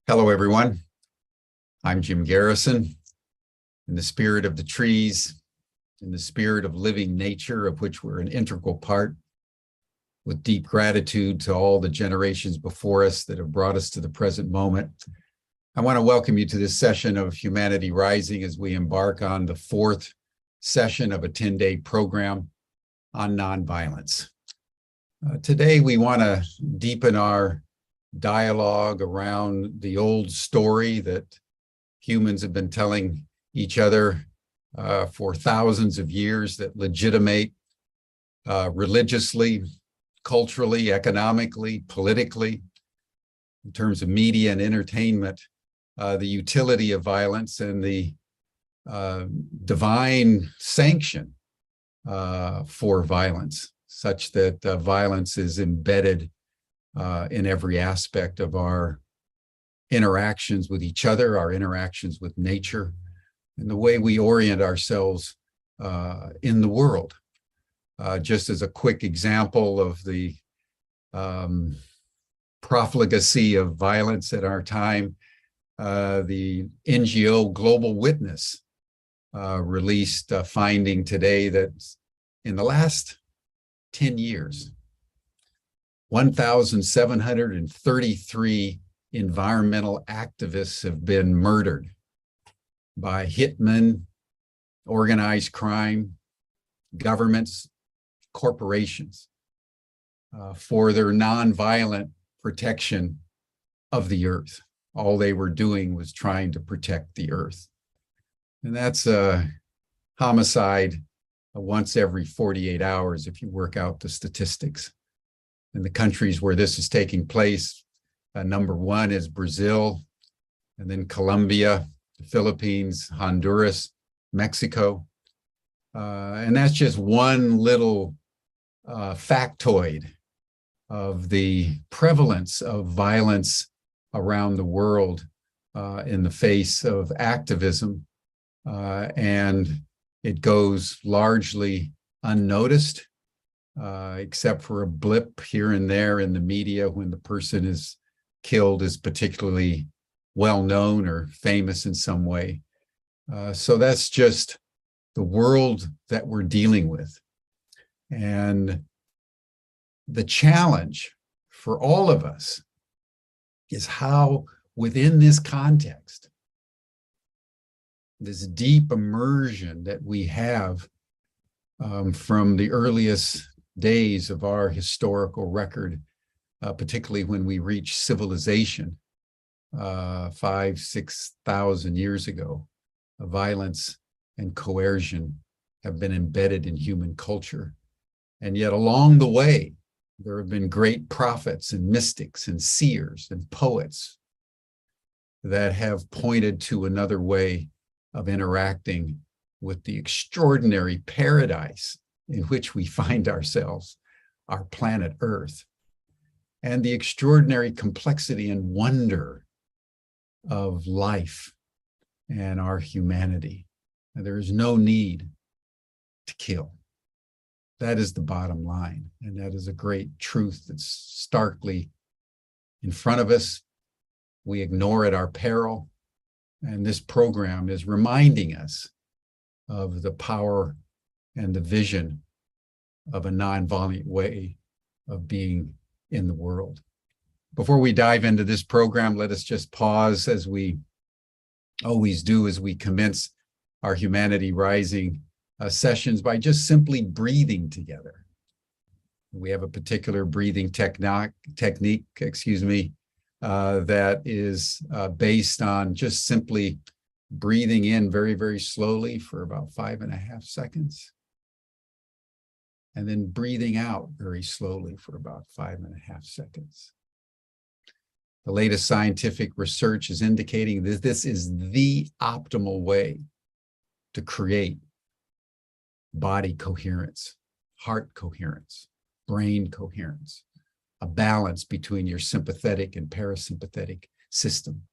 Hello, everyone. I'm Jim Garrison. In the spirit of the trees, in the spirit of living nature, of which we're an integral part, with deep gratitude to all the generations before us that have brought us to the present moment, I want to welcome you to this session of Humanity Rising as we embark on the fourth session of a 10-day program on nonviolence. Today, we want to deepen our dialogue around the old story that humans have been telling each other for thousands of years that legitimate religiously, culturally, economically, politically, in terms of media and entertainment, the utility of violence and the divine sanction for violence, such that violence is embedded in every aspect of our interactions with each other, our interactions with nature, and the way we orient ourselves in the world. Just as a quick example of the profligacy of violence at our time, the NGO Global Witness released a finding today that in the last 10 years, 1,733 environmental activists have been murdered by hitmen, organized crime, governments, corporations for their nonviolent protection of the earth. All they were doing was trying to protect the earth. And that's a homicide once every 48 hours if you work out the statistics. In the countries where this is taking place, number one is Brazil, and then Colombia, the Philippines, Honduras, Mexico. And that's just one little factoid of the prevalence of violence around the world in the face of activism. And it goes largely unnoticed, except for a blip here and there in the media when the person is killed is particularly well-known or famous in some way. So that's just the world that we're dealing with. And the challenge for all of us is how, within this context, this deep immersion that we have from the earliest days of our historical record, particularly when we reach civilization 5,000 to 6,000 years ago, violence and coercion have been embedded in human culture. And yet along the way, there have been great prophets and mystics and seers and poets that have pointed to another way of interacting with the extraordinary paradise in which we find ourselves, our planet Earth, and the extraordinary complexity and wonder of life and our humanity. And there is no need to kill. That is the bottom line. And that is a great truth that's starkly in front of us. We ignore at our peril. And this program is reminding us of the power and the vision of a nonviolent way of being in the world. Before we dive into this program, let us just pause, as we always do as we commence our Humanity Rising sessions, by just simply breathing together. We have a particular breathing technique, that is based on just simply breathing in very, very slowly for about 5.5 seconds, and then breathing out very slowly for about 5.5 seconds. The latest scientific research is indicating that this is the optimal way to create body coherence, heart coherence, brain coherence, a balance between your sympathetic and parasympathetic system.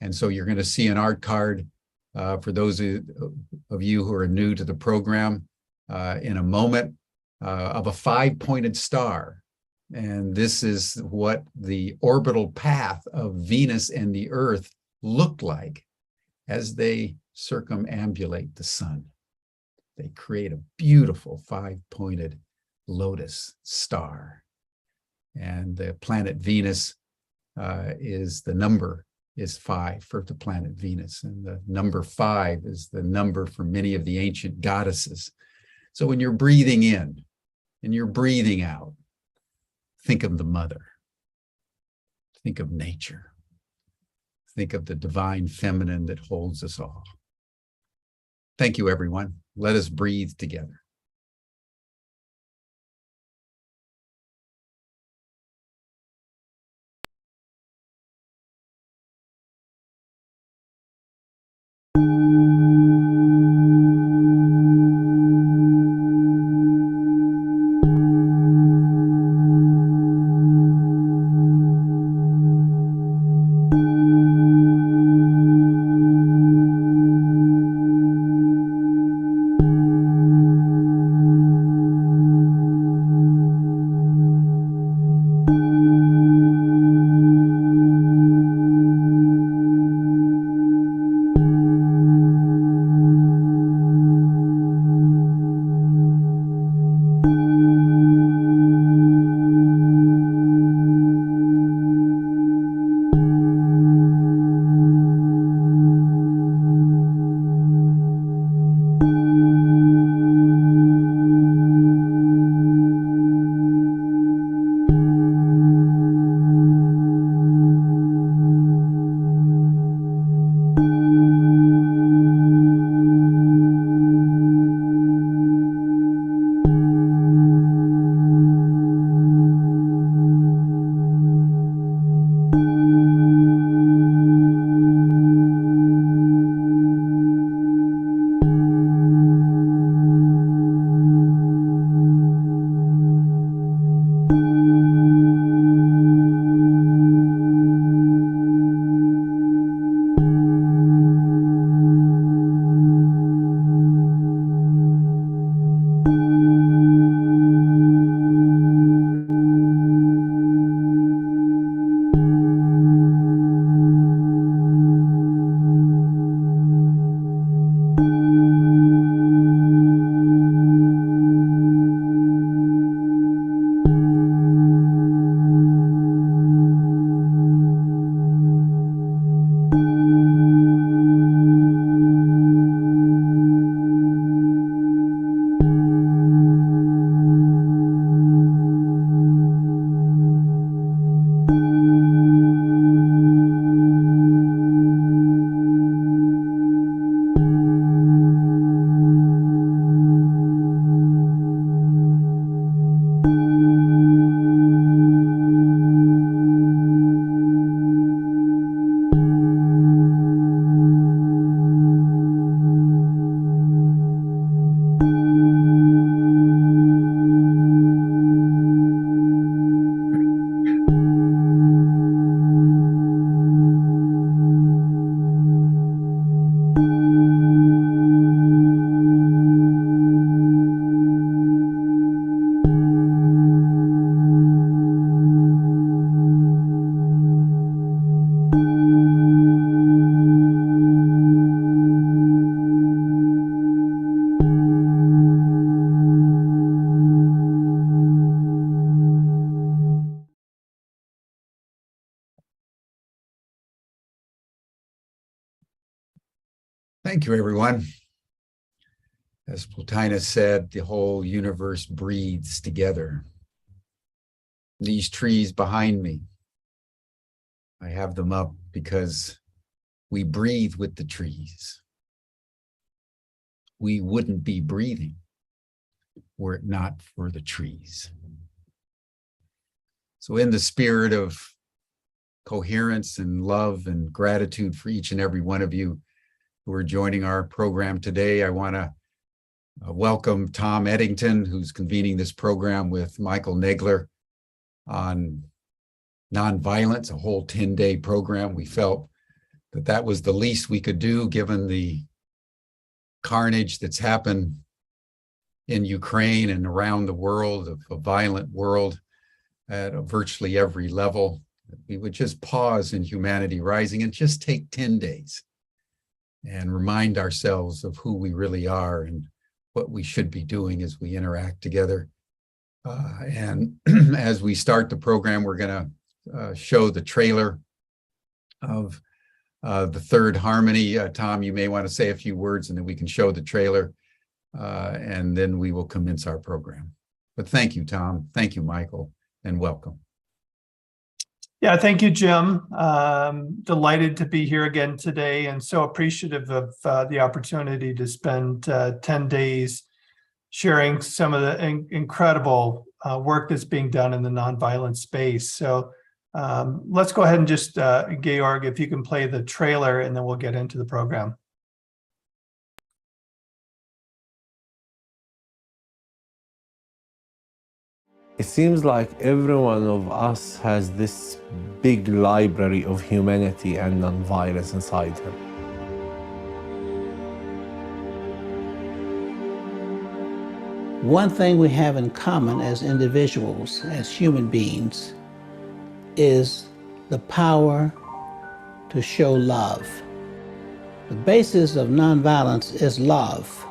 And so you're going to see an art card for those of you who are new to the program in a moment of a 5-pointed star And this is what the orbital path of Venus and the Earth looked like as they circumambulate the sun. They create a beautiful five-pointed lotus star. And the planet Venus is 5 for the planet Venus. And the number 5 is the number for many of the ancient goddesses. So when you're breathing in and you're breathing out, think of the mother. Think of nature. Think of the divine feminine that holds us all. Thank you, everyone. Let us breathe together. Thank you, everyone. As Plotinus said, the whole universe breathes together. These trees behind me, I have them up because we breathe with the trees. We wouldn't be breathing were it not for the trees. So in the spirit of coherence and love and gratitude for each and every one of you who are joining our program today, I want to welcome Tom Eddington, who's convening this program with Michael Nagler on nonviolence, a whole 10-day program. We felt that that was the least we could do given the carnage that's happened in Ukraine and around the world, of a violent world. at virtually every level. We would just pause in Humanity Rising and just take 10 days and remind ourselves of who we really are and what we should be doing as we interact together. And as we start the program, we're going to show the trailer of the Third Harmony. Tom, you may want to say a few words and then we can show the trailer and then we will commence our program. But thank you, Tom. Thank you, Michael, and welcome. Yeah, thank you, Jim. Delighted to be here again today and so appreciative of the opportunity to spend 10 days sharing some of the incredible work that's being done in the nonviolent space. So let's go ahead and just, Georg, if you can play the trailer and then we'll get into the program. It seems like every one of us has this big library of humanity and nonviolence inside him. One thing we have in common as individuals, as human beings, is the power to show love. The basis of nonviolence is love.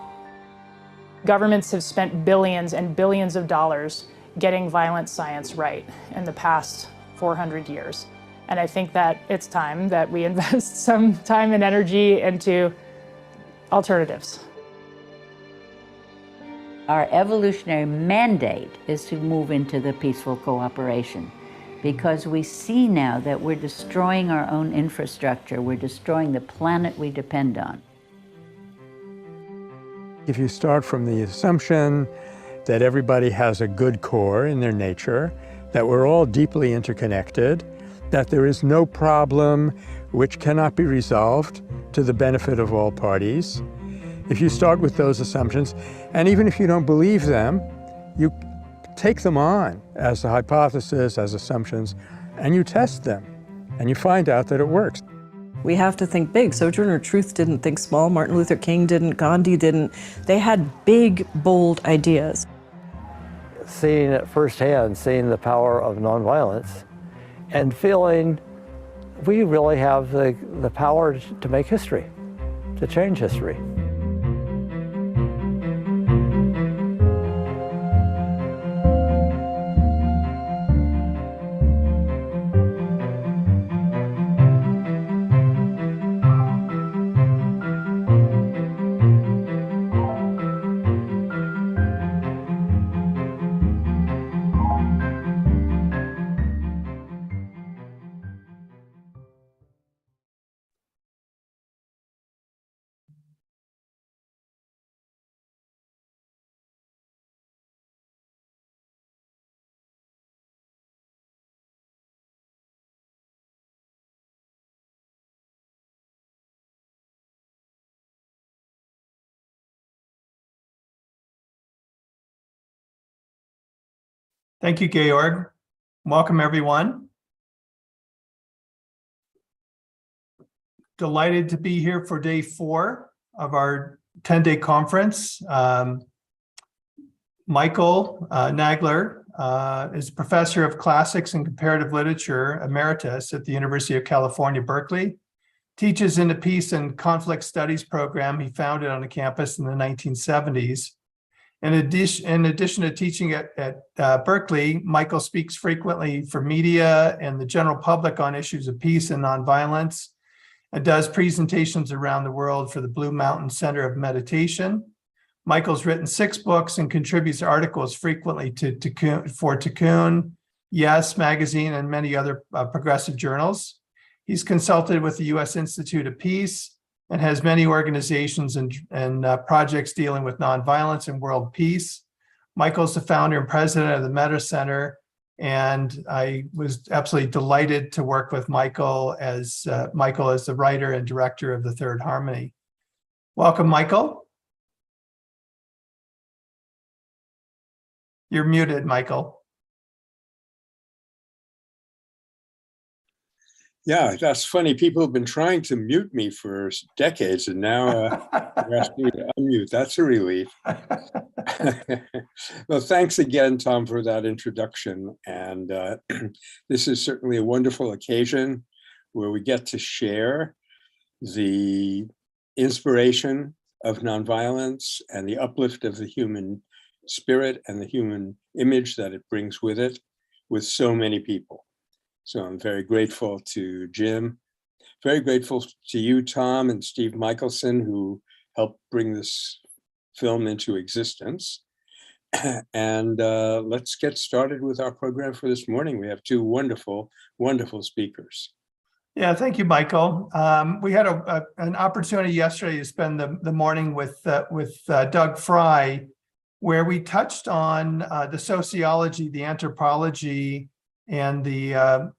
Governments have spent billions and billions of dollars getting violent science right in the past 400 years. And I think that it's time that we invest some time and energy into alternatives. Our evolutionary mandate is to move into the peaceful cooperation because we see now that we're destroying our own infrastructure, we're destroying the planet we depend on. If you start from the assumption that everybody has a good core in their nature, that we're all deeply interconnected, that there is no problem which cannot be resolved to the benefit of all parties. If you start with those assumptions, and even if you don't believe them, you take them on as a hypothesis, as assumptions, and you test them, and you find out that it works. We have to think big. Sojourner Truth didn't think small, Martin Luther King didn't, Gandhi didn't. They had big, bold ideas. Seeing it firsthand, seeing the power of nonviolence, and feeling we really have the power to make history, to change history. Thank you, Georg. Welcome, everyone. Delighted to be here for day 4 of our 10-day conference. Michael Nagler is professor of classics and comparative literature, Emeritus at the University of California, Berkeley. Teaches in the Peace and Conflict Studies program he founded on the campus in the 1970s. In addition to teaching at Berkeley, Michael speaks frequently for media and the general public on issues of peace and nonviolence, and does presentations around the world for the Blue Mountain Center of Meditation. Michael's written 6 books and contributes articles frequently for Tikkun, Yes Magazine, and many other progressive journals. He's consulted with the U.S. Institute of Peace and has many organizations and projects dealing with nonviolence and world peace. Michael's the founder and president of the Metta Center, and I was absolutely delighted to work with Michael as the writer and director of the Third Harmony. Welcome, Michael. You're muted, Michael. Yeah, that's funny. People have been trying to mute me for decades, and now they're asking me to unmute. That's a relief. Well, thanks again, Tom, for that introduction. And this is certainly a wonderful occasion where we get to share the inspiration of nonviolence and the uplift of the human spirit and the human image that it brings with it with so many people. So I'm very grateful to Jim, very grateful to you, Tom, and Steve Michelson, who helped bring this film into existence. And let's get started with our program for this morning. We have two wonderful, wonderful speakers. Yeah, thank you, Michael. We had an opportunity yesterday to spend the morning with Doug Fry, where we touched on the sociology, the anthropology, and the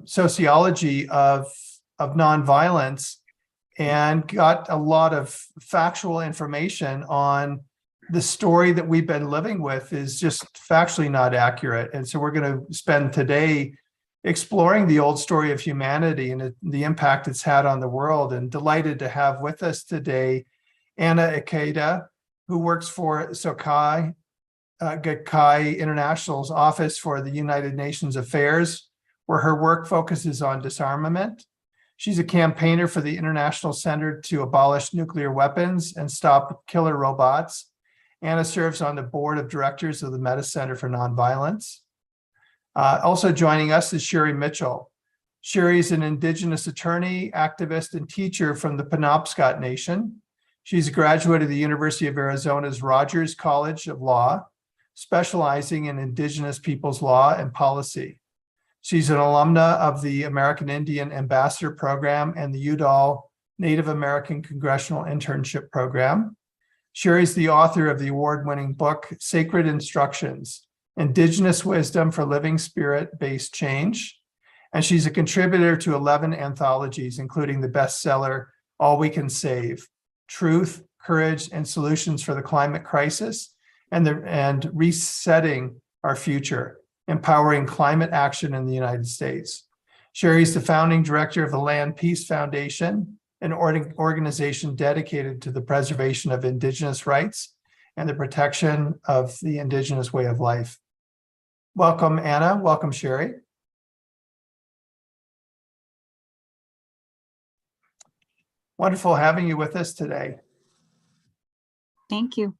sociology of nonviolence, and got a lot of factual information on the story that we've been living with is just factually not accurate. And so we're going to spend today exploring the old story of humanity and the impact it's had on the world. And delighted to have with us today Anna Ikeda, who works for Gakkai International's Office for the United Nations Affairs, where her work focuses on disarmament. She's a campaigner for the International Center to Abolish Nuclear Weapons and Stop Killer Robots. Anna serves on the board of directors of the Metta Center for Nonviolence. Also joining us is Sherry Mitchell. Sherry is an Indigenous attorney, activist, and teacher from the Penobscot Nation. She's a graduate of the University of Arizona's Rogers College of Law, specializing in Indigenous peoples' law and policy. She's an alumna of the American Indian Ambassador Program and the Udall Native American Congressional Internship Program. Sherry's the author of the award-winning book, Sacred Instructions, Indigenous Wisdom for Living Spirit-Based Change. And she's a contributor to 11 anthologies, including the bestseller, All We Can Save, Truth, Courage, and Solutions for the Climate Crisis, and Resetting Our Future, Empowering Climate Action in the United States. Sherry's the founding director of the Land Peace Foundation, an organization dedicated to the preservation of Indigenous rights and the protection of the Indigenous way of life. Welcome, Anna. Welcome, Sherry. Wonderful having you with us today. Thank you.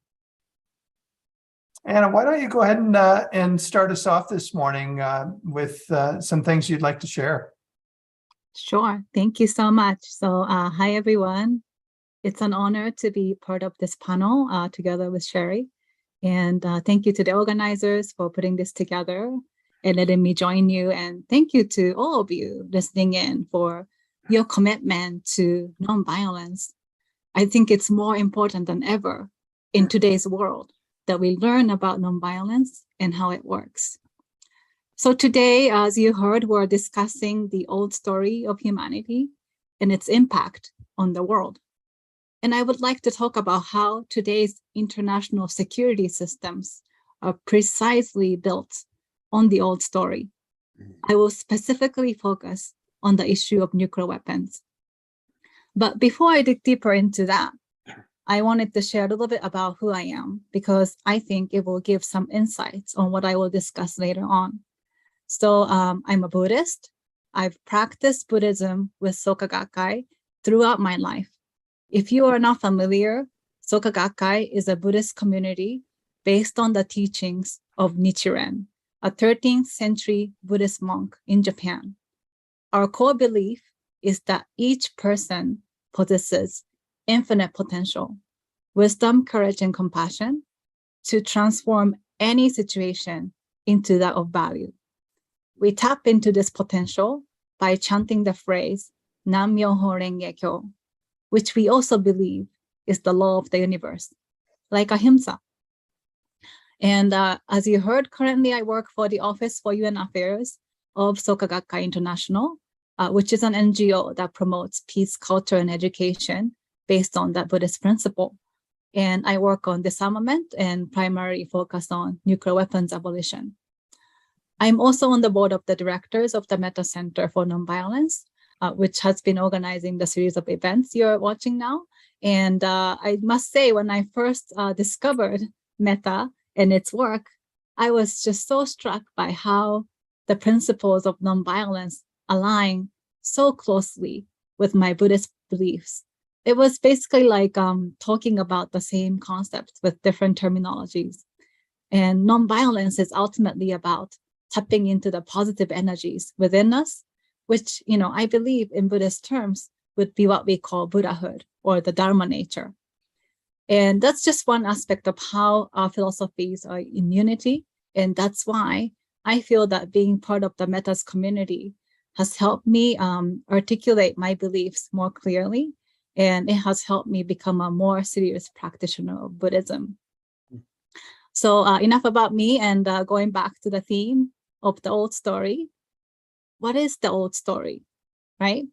Anna, why don't you go ahead and start us off this morning with some things you'd like to share? Sure. Thank you so much. So hi, everyone. It's an honor to be part of this panel together with Sherry. And thank you to the organizers for putting this together and letting me join you. And thank you to all of you listening in for your commitment to nonviolence. I think it's more important than ever in today's world that we learn about nonviolence and how it works. So today, as you heard, we're discussing the old story of humanity and its impact on the world. And I would like to talk about how today's international security systems are precisely built on the old story. I will specifically focus on the issue of nuclear weapons. But before I dig deeper into that, I wanted to share a little bit about who I am, because I think it will give some insights on what I will discuss later on. So I'm a Buddhist. I've practiced Buddhism with Soka Gakkai throughout my life. If you are not familiar, Soka Gakkai is a Buddhist community based on the teachings of Nichiren, a 13th century Buddhist monk in Japan. Our core belief is that each person possesses infinite potential, wisdom, courage, and compassion to transform any situation into that of value. We tap into this potential by chanting the phrase, Nam Myoho Renge Kyo, which we also believe is the law of the universe, like ahimsa. And as you heard, currently I work for the Office for UN Affairs of Soka Gakkai International, which is an NGO that promotes peace, culture, and education based on that Buddhist principle. And I work on disarmament and primarily focus on nuclear weapons abolition. I'm also on the board of the directors of the Metta Center for Nonviolence, which has been organizing the series of events you're watching now. And I must say, when I first discovered Metta and its work, I was just so struck by how the principles of nonviolence align so closely with my Buddhist beliefs. It was basically like talking about the same concepts with different terminologies. And nonviolence is ultimately about tapping into the positive energies within us, which, I believe in Buddhist terms would be what we call Buddhahood or the Dharma nature. And that's just one aspect of how our philosophies are in unity. And that's why I feel that being part of the Metta's community has helped me articulate my beliefs more clearly. And it has helped me become a more serious practitioner of Buddhism. So enough about me, and going back to the theme of the old story. What is the old story, right?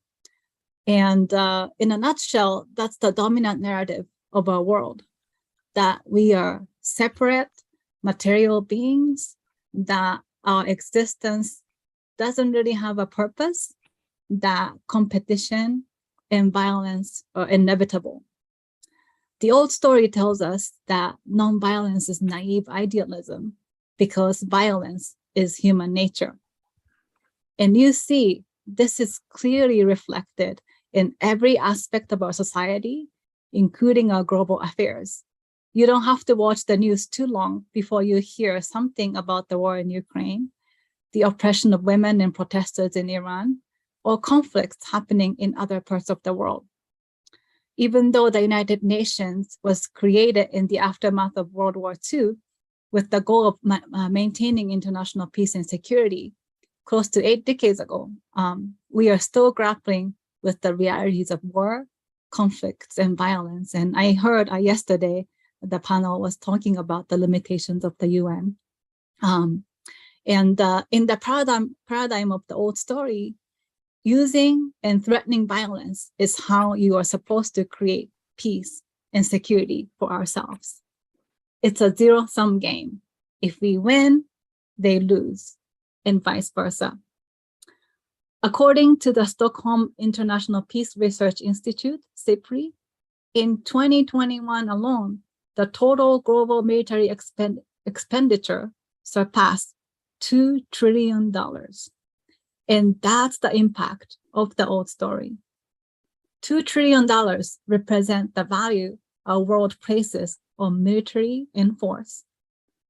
And in a nutshell, that's the dominant narrative of our world, that we are separate material beings, that our existence doesn't really have a purpose, that competition and violence are inevitable. The old story tells us that nonviolence is naive idealism because violence is human nature. And you see, this is clearly reflected in every aspect of our society, including our global affairs. You don't have to watch the news too long before you hear something about the war in Ukraine, the oppression of women and protesters in Iran, or conflicts happening in other parts of the world. Even though the United Nations was created in the aftermath of World War II with the goal of maintaining international peace and security, close to 8 decades ago, we are still grappling with the realities of war, conflicts, and violence. And I heard yesterday the panel was talking about the limitations of the UN. And in the paradigm of the old story, using and threatening violence is how you are supposed to create peace and security for ourselves. It's a zero-sum game. If we win, they lose, and vice versa. According to the Stockholm International Peace Research Institute, SIPRI, in 2021 alone, the total global military expenditure surpassed $2 trillion. And that's the impact of the old story. $2 trillion represent the value our world places on military and force.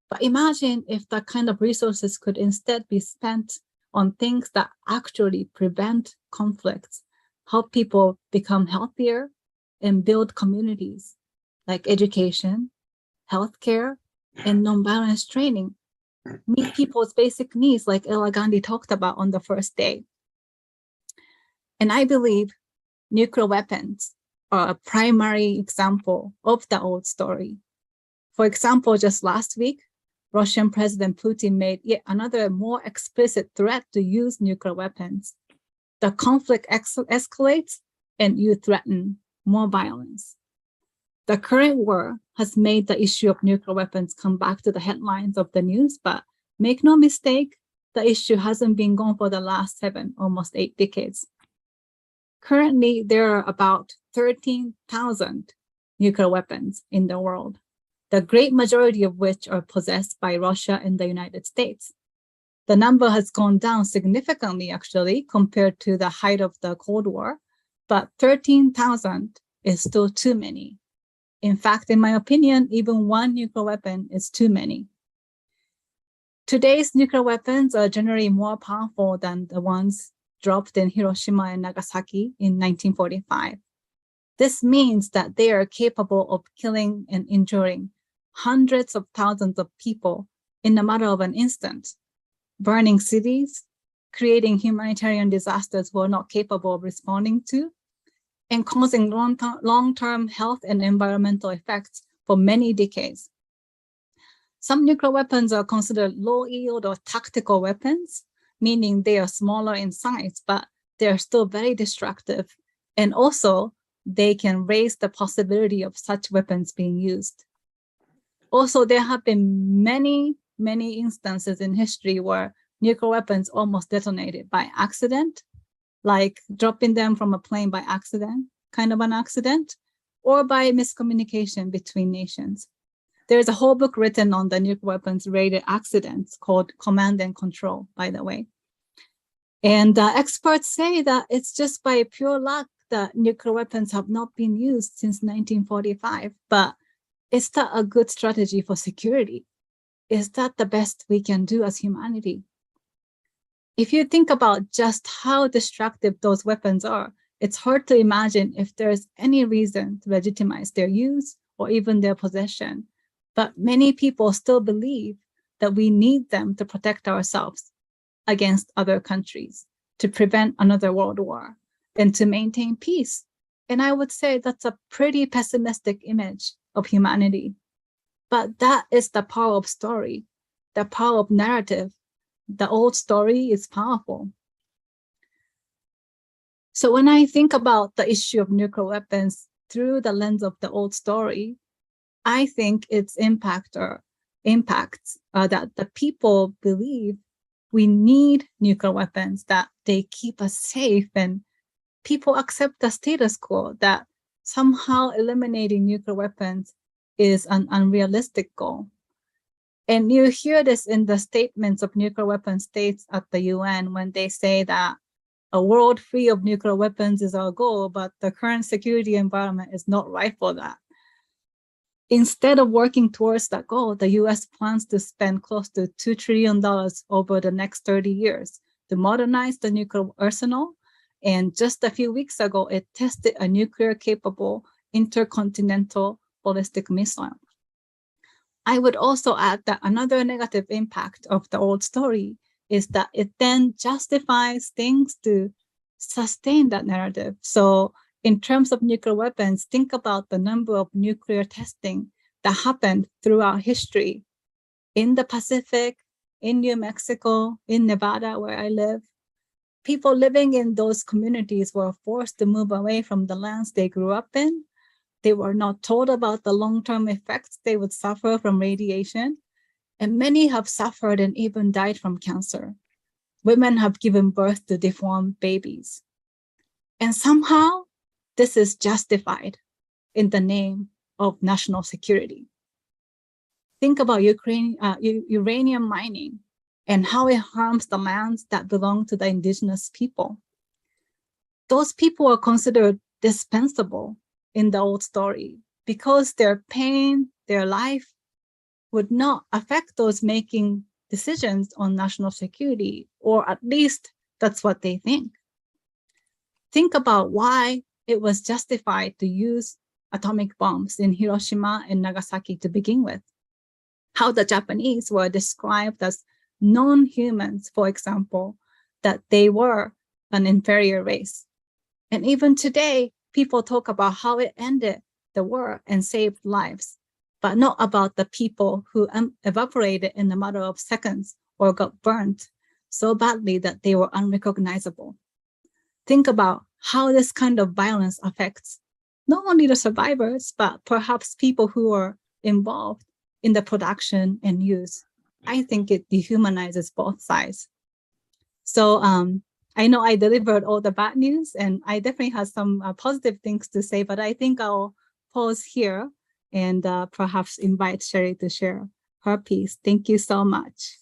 But imagine if that kind of resources could instead be spent on things that actually prevent conflicts, help people become healthier, and build communities like education, healthcare, and nonviolence training. Meet people's basic needs like Ella Gandhi talked about on the first day. And I believe nuclear weapons are a primary example of the old story. For example, just last week, Russian President Putin made yet another more explicit threat to use nuclear weapons. The conflict escalates and you threaten more violence. The current war has made the issue of nuclear weapons come back to the headlines of the news, but make no mistake, the issue hasn't been gone for the last 7, almost 8 decades. Currently, there are about 13,000 nuclear weapons in the world, the great majority of which are possessed by Russia and the United States. The number has gone down significantly, actually, compared to the height of the Cold War, but 13,000 is still too many. In fact, in my opinion, even one nuclear weapon is too many. Today's nuclear weapons are generally more powerful than the ones dropped in Hiroshima and Nagasaki in 1945. This means that they are capable of killing and injuring hundreds of thousands of people in a matter of an instant, burning cities, creating humanitarian disasters we're not capable of responding to, and causing long-term health and environmental effects for many decades. Some nuclear weapons are considered low-yield or tactical weapons, meaning they are smaller in size, but they are still very destructive. And also, they can raise the possibility of such weapons being used. Also, there have been many instances in history where nuclear weapons almost detonated by accident, like dropping them from a plane by accident, kind of an accident, or by miscommunication between nations. There's a whole book written on the nuclear weapons related accidents called Command and Control, by the way. And experts say that it's just by pure luck that nuclear weapons have not been used since 1945. But is that a good strategy for security? Is that the best we can do as humanity? If you think about just how destructive those weapons are, it's hard to imagine if there's any reason to legitimize their use or even their possession. But many people still believe that we need them to protect ourselves against other countries, to prevent another world war, and to maintain peace. And I would say that's a pretty pessimistic image of humanity. But that is the power of story, the power of narrative. The old story is powerful. So when I think about the issue of nuclear weapons through the lens of the old story, I think its impacts that the people believe we need nuclear weapons, that they keep us safe, and people accept the status quo, that somehow eliminating nuclear weapons is an unrealistic goal. And you hear this in the statements of nuclear weapon states at the UN when they say that a world free of nuclear weapons is our goal, but the current security environment is not right for that. Instead of working towards that goal, the US plans to spend close to $2 trillion over the next 30 years to modernize the nuclear arsenal. And just a few weeks ago, it tested a nuclear-capable intercontinental ballistic missile. I would also add that another negative impact of the old story is that it then justifies things to sustain that narrative. So in terms of nuclear weapons, think about the number of nuclear testing that happened throughout history in the Pacific, in New Mexico, in Nevada, where I live. People living in those communities were forced to move away from the lands they grew up in. They were not told about the long-term effects they would suffer from radiation, and many have suffered and even died from cancer. Women have given birth to deformed babies. And somehow, this is justified in the name of national security. Think about uranium mining and how it harms the lands that belong to the indigenous people. Those people are considered dispensable in the old story because their pain, their life would not affect those making decisions on national security, or at least that's what they think. Think about why it was justified to use atomic bombs in Hiroshima and Nagasaki to begin with. How the Japanese were described as non-humans, for example, that they were an inferior race. And even today, people talk about how it ended the war and saved lives, but not about the people who evaporated in a matter of seconds or got burnt so badly that they were unrecognizable. Think about how this kind of violence affects not only the survivors, but perhaps people who are involved in the production and use. I think it dehumanizes both sides. So I know I delivered all the bad news, and I definitely have some positive things to say, but I think I'll pause here and perhaps invite Sherry to share her piece. Thank you so much.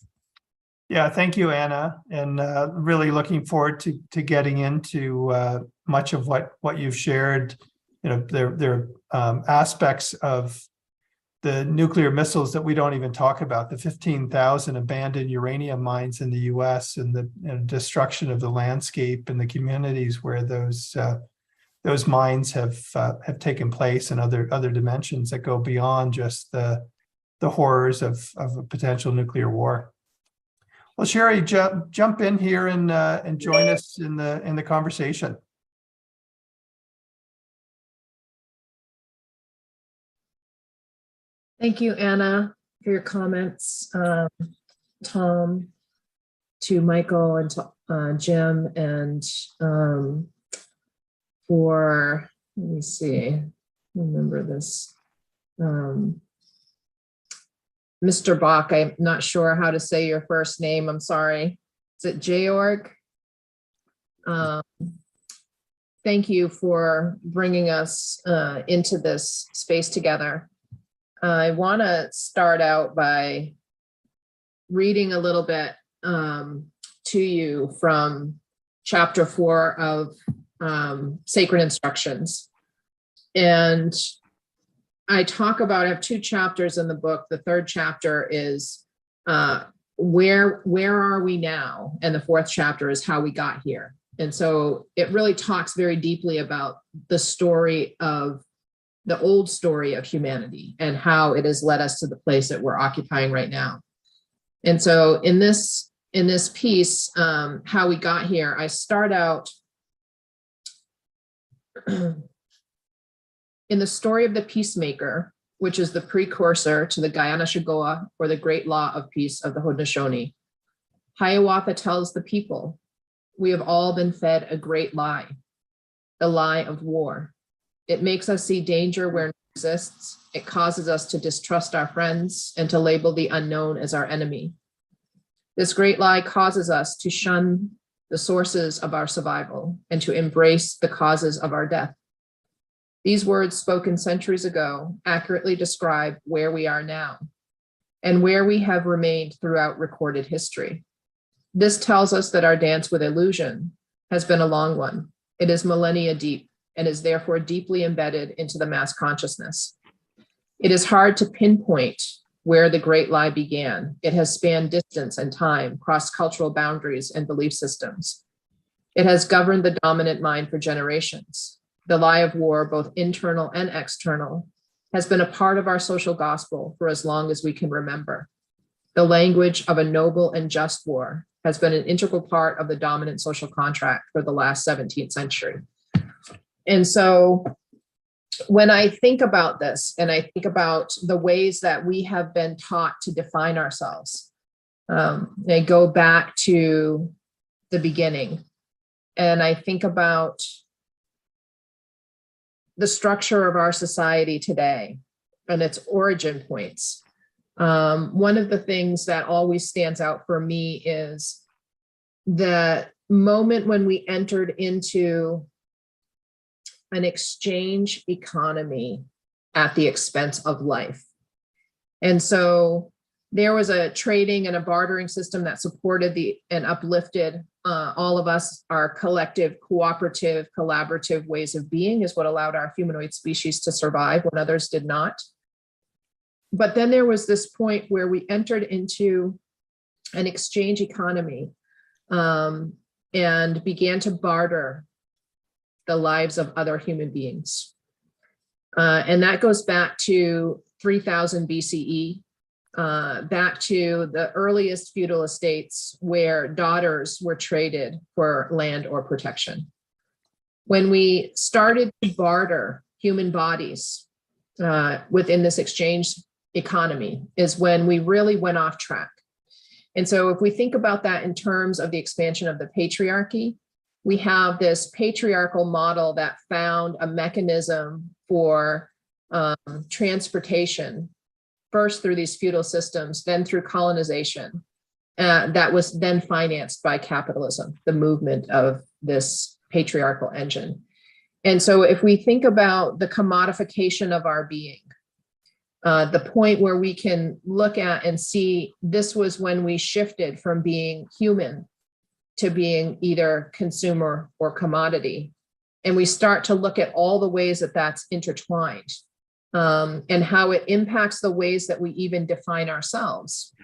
Yeah, thank you, Anna, and really looking forward to getting into much of what you've shared. You know, there are aspects of the nuclear missiles that we don't even talk about, the 15,000 abandoned uranium mines in the US, and the destruction of the landscape and the communities where those mines have taken place, and other dimensions that go beyond just the horrors of a potential nuclear war. Well, Sherry, jump in here and join us in the conversation. Thank you, Anna, for your comments. Tom, to Michael, and to Jim, and for, let me see, remember this. Mr. Bach, I'm not sure how to say your first name. I'm sorry. Is it Georg? Thank you for bringing us into this space together. I want to start out by reading a little bit to you from chapter 4 of Sacred Instructions. And I talk about, I have 2 chapters in the book. The 3rd chapter is where are we now? And the 4th chapter is how we got here. And so it really talks very deeply about the story of the old story of humanity and how it has led us to the place that we're occupying right now. And so in this piece, how we got here, I start out in the story of the peacemaker, which is the precursor to the Guyana Shigoa, or the great law of peace of the Haudenosaunee. Hiawatha tells the people, we have all been fed a great lie, the lie of war. It makes us see danger where it exists. It causes us to distrust our friends and to label the unknown as our enemy. This great lie causes us to shun the sources of our survival and to embrace the causes of our death. These words spoken centuries ago accurately describe where we are now and where we have remained throughout recorded history. This tells us that our dance with illusion has been a long one. It is millennia deep and is therefore deeply embedded into the mass consciousness. It is hard to pinpoint where the great lie began. It has spanned distance and time, cross-cultural boundaries and belief systems. It has governed the dominant mind for generations. The lie of war, both internal and external, has been a part of our social gospel for as long as we can remember. The language of a noble and just war has been an integral part of the dominant social contract for the last 17th century. And so when I think about this, and I think about the ways that we have been taught to define ourselves, I go back to the beginning, and I think about the structure of our society today and its origin points. One of the things that always stands out for me is the moment when we entered into an exchange economy at the expense of life. And so there was a trading and a bartering system that supported and uplifted all of us. Our collective, cooperative, collaborative ways of being is what allowed our humanoid species to survive when others did not. But then there was this point where we entered into an exchange economy and began to barter the lives of other human beings. And that goes back to 3000 BCE, back to the earliest feudal estates where daughters were traded for land or protection. When we started to barter human bodies within this exchange economy is when we really went off track. And so if we think about that in terms of the expansion of the patriarchy, we have this patriarchal model that found a mechanism for transportation, first through these feudal systems, then through colonization, that was then financed by capitalism, the movement of this patriarchal engine. And so if we think about the commodification of our being, the point where we can look at and see this was when we shifted from being human to being either consumer or commodity. And we start to look at all the ways that that's intertwined and how it impacts the ways that we even define ourselves.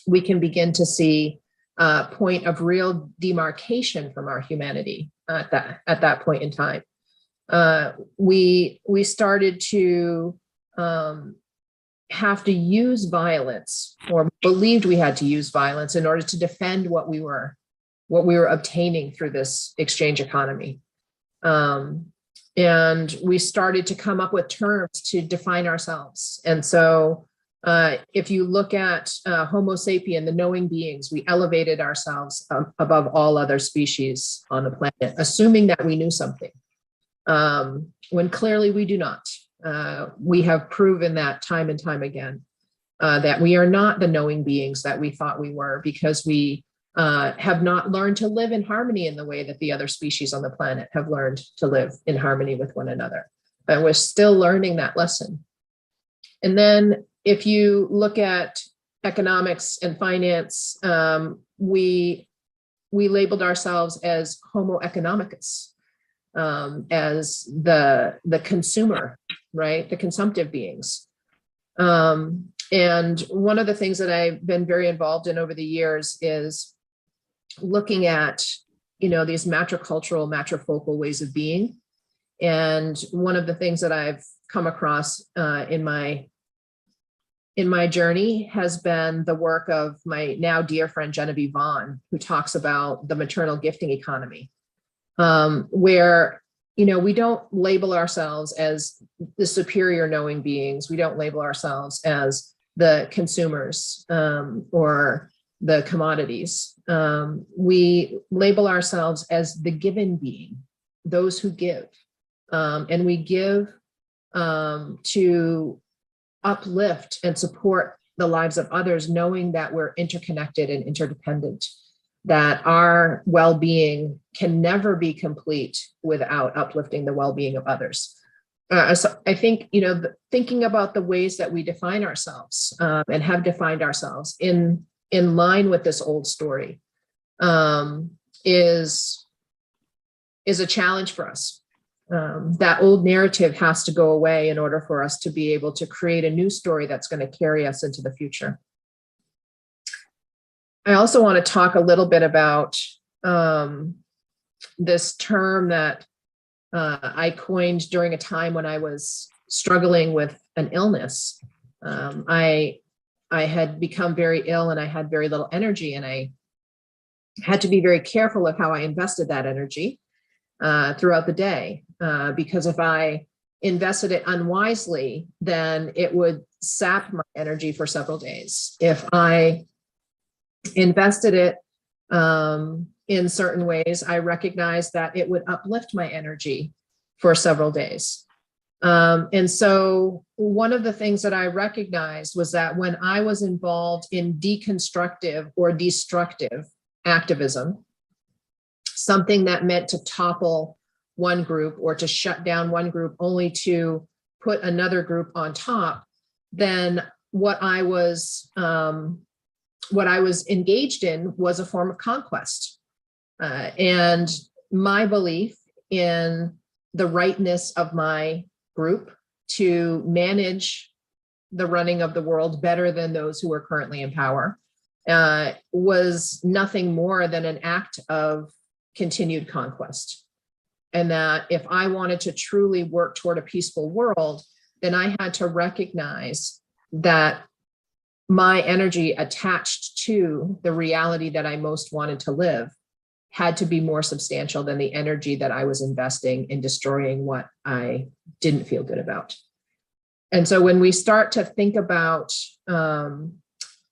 We can begin to see a point of real demarcation from our humanity at that point in time. We started to have to use violence, or believed we had to use violence in order to defend what we were obtaining through this exchange economy. And we started to come up with terms to define ourselves. And so if you look at Homo sapien, the knowing beings, we elevated ourselves above all other species on the planet, assuming that we knew something, when clearly we do not. We have proven that time and time again, that we are not the knowing beings that we thought we were, because we have not learned to live in harmony in the way that the other species on the planet have learned to live in harmony with one another. And we're still learning that lesson. And then if you look at economics and finance, we labeled ourselves as Homo economicus, as the consumer, right? The consumptive beings. And one of the things that I've been very involved in over the years is looking at, these matricultural, matrifocal ways of being. And one of the things that I've come across in my journey has been the work of my now dear friend Genevieve Vaughn, who talks about the maternal gifting economy, where we don't label ourselves as the superior knowing beings. We don't label ourselves as the consumers or the commodities. We label ourselves as the given being, those who give. And we give to uplift and support the lives of others, knowing that we're interconnected and interdependent, that our well-being can never be complete without uplifting the well-being of others. So I think, thinking about the ways that we define ourselves and have defined ourselves in line with this old story is a challenge for us. That old narrative has to go away in order for us to be able to create a new story that's going to carry us into the future. I also want to talk a little bit about this term that I coined during a time when I was struggling with an illness. I had become very ill and I had very little energy, and I had to be very careful of how I invested that energy throughout the day. Because if I invested it unwisely, then it would sap my energy for several days. If I invested it in certain ways, I recognized that it would uplift my energy for several days. And so one of the things that I recognized was that when I was involved in deconstructive or destructive activism, something that meant to topple one group or to shut down one group only to put another group on top, then what I was engaged in was a form of conquest. And my belief in the rightness of my group to manage the running of the world better than those who are currently in power was nothing more than an act of continued conquest. And that if I wanted to truly work toward a peaceful world, then I had to recognize that my energy attached to the reality that I most wanted to live had to be more substantial than the energy that I was investing in destroying what I didn't feel good about. And so when we start to think about the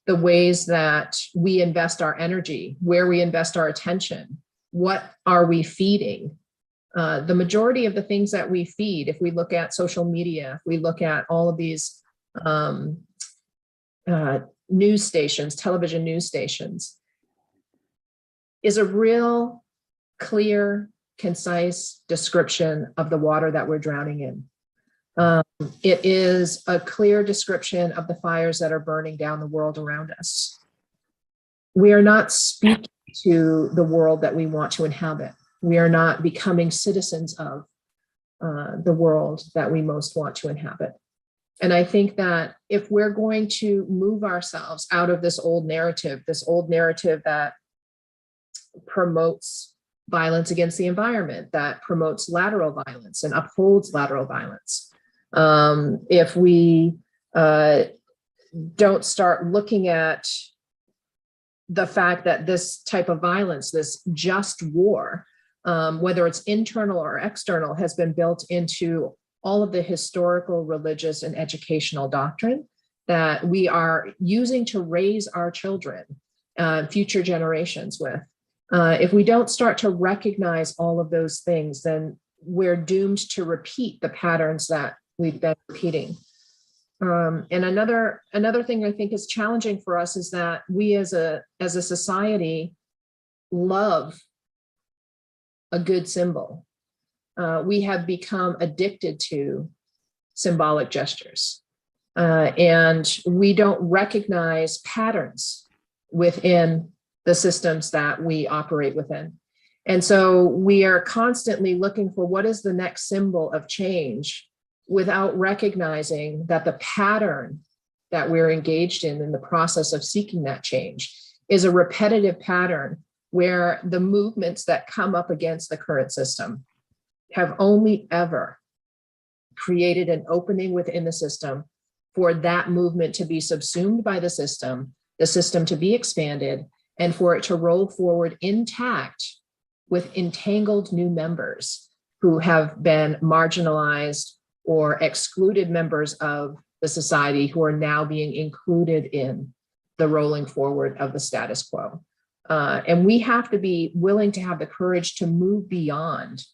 ways that we invest our energy, where we invest our attention, what are we feeding? The majority of the things that we feed, if we look at social media, if we look at all of these news stations, television news stations, is a real clear, concise description of the water that we're drowning in. It is a clear description of the fires that are burning down the world around us. We are not speaking to the world that we want to inhabit. We are not becoming citizens of the world that we most want to inhabit. And I think that if we're going to move ourselves out of this old narrative that promotes violence against the environment, that promotes lateral violence and upholds lateral violence, if we don't start looking at the fact that this type of violence, this just war, whether it's internal or external, has been built into all of the historical, religious, and educational doctrine that we are using to raise our children, future generations with. If we don't start to recognize all of those things, then we're doomed to repeat the patterns that we've been repeating. And another thing I think is challenging for us is that we as a society love a good symbol. We have become addicted to symbolic gestures. And we don't recognize patterns within the systems that we operate within. And so we are constantly looking for what is the next symbol of change without recognizing that the pattern that we're engaged in the process of seeking that change is a repetitive pattern where the movements that come up against the current system have only ever created an opening within the system for that movement to be subsumed by the system to be expanded, and for it to roll forward intact with entangled new members who have been marginalized or excluded members of the society who are now being included in the rolling forward of the status quo. And we have to be willing to have the courage to move beyond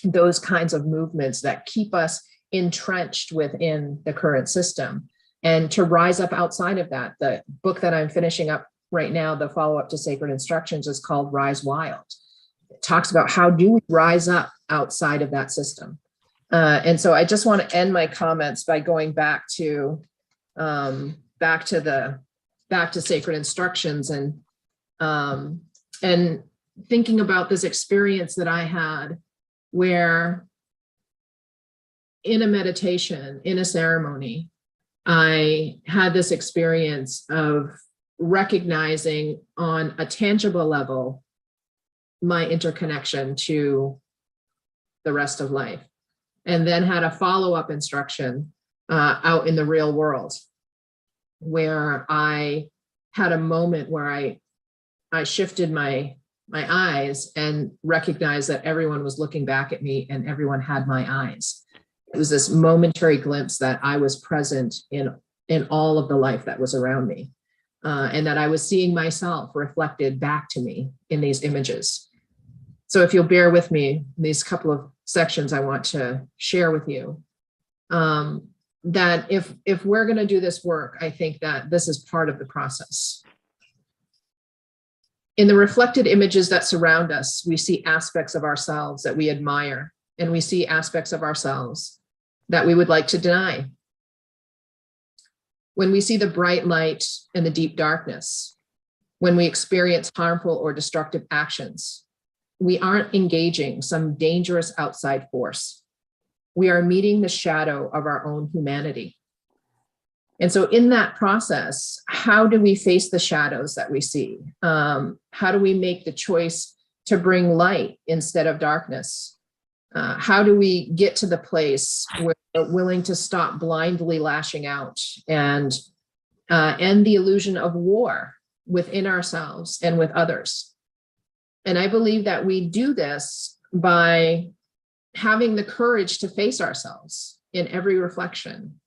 those kinds of movements that keep us entrenched within the current system and to rise up outside of that. The book that I'm finishing up right now, the follow-up to Sacred Instructions, is called Rise Wild. It talks about how do we rise up outside of that system. And so I just want to end my comments by going back to Sacred Instructions and thinking about this experience that I had where in a meditation, in a ceremony, I had this experience of recognizing on a tangible level my interconnection to the rest of life, and then had a follow-up instruction out in the real world where I had a moment where I shifted my eyes and recognized that everyone was looking back at me and everyone had my eyes. It was this momentary glimpse that I was present in all of the life that was around me, and that I was seeing myself reflected back to me in these images. So if you'll bear with me, these couple of sections I want to share with you, that if we're going to do this work, I think that this is part of the process. In the reflected images that surround us, we see aspects of ourselves that we admire, and we see aspects of ourselves that we would like to deny. When we see the bright light and the deep darkness, when we experience harmful or destructive actions, we aren't engaging some dangerous outside force. We are meeting the shadow of our own humanity. And so in that process, how do we face the shadows that we see? How do we make the choice to bring light instead of darkness? How do we get to the place where we're willing to stop blindly lashing out and end the illusion of war within ourselves and with others? And I believe that we do this by having the courage to face ourselves in every reflection,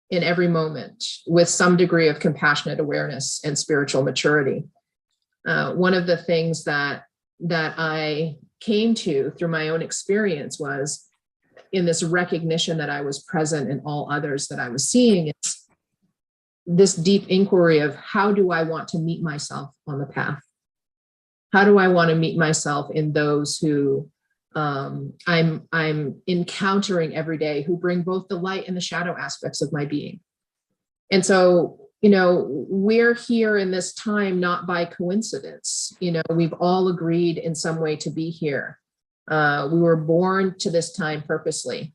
in every moment, with some degree of compassionate awareness and spiritual maturity. One of the things that I came to through my own experience was in this recognition that I was present in all others that I was seeing. It's this deep inquiry of how do I want to meet myself on the path? How do I want to meet myself in those who I'm encountering every day, who bring both the light and the shadow aspects of my being? And so, we're here in this time not by coincidence. We've all agreed in some way to be here. We were born to this time purposely.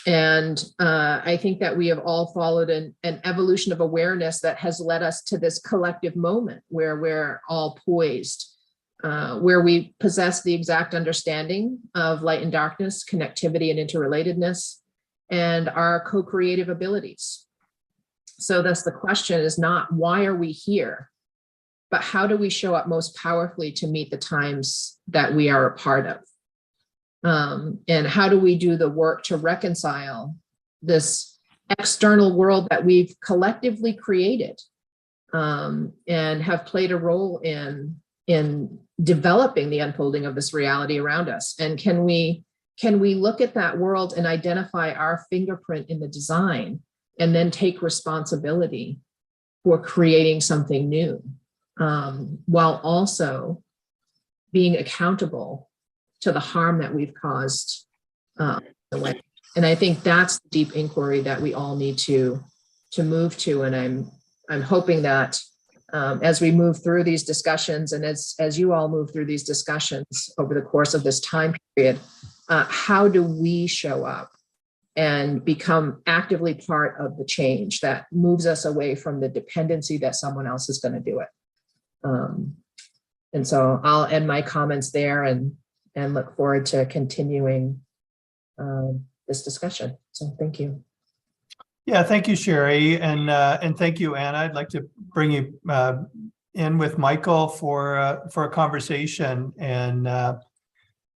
And I think that we have all followed an evolution of awareness that has led us to this collective moment where we're all poised, where we possess the exact understanding of light and darkness, connectivity and interrelatedness, and our co-creative abilities. So thus the question is not why are we here, but how do we show up most powerfully to meet the times that we are a part of? And how do we do the work to reconcile this external world that we've collectively created and have played a role in developing the unfolding of this reality around us? And can we look at that world and identify our fingerprint in the design and then take responsibility for creating something new, while also being accountable to the harm that we've caused. And I think that's the deep inquiry that we all need to move to. And I'm hoping that as we move through these discussions, and as you all move through these discussions over the course of this time period, how do we show up and become actively part of the change that moves us away from the dependency that someone else is going to do it? And so I'll end my comments there and look forward to continuing this discussion. So thank you. Yeah, thank you, Sherry, and thank you, Anna. I'd like to bring you in with Michael for a conversation, and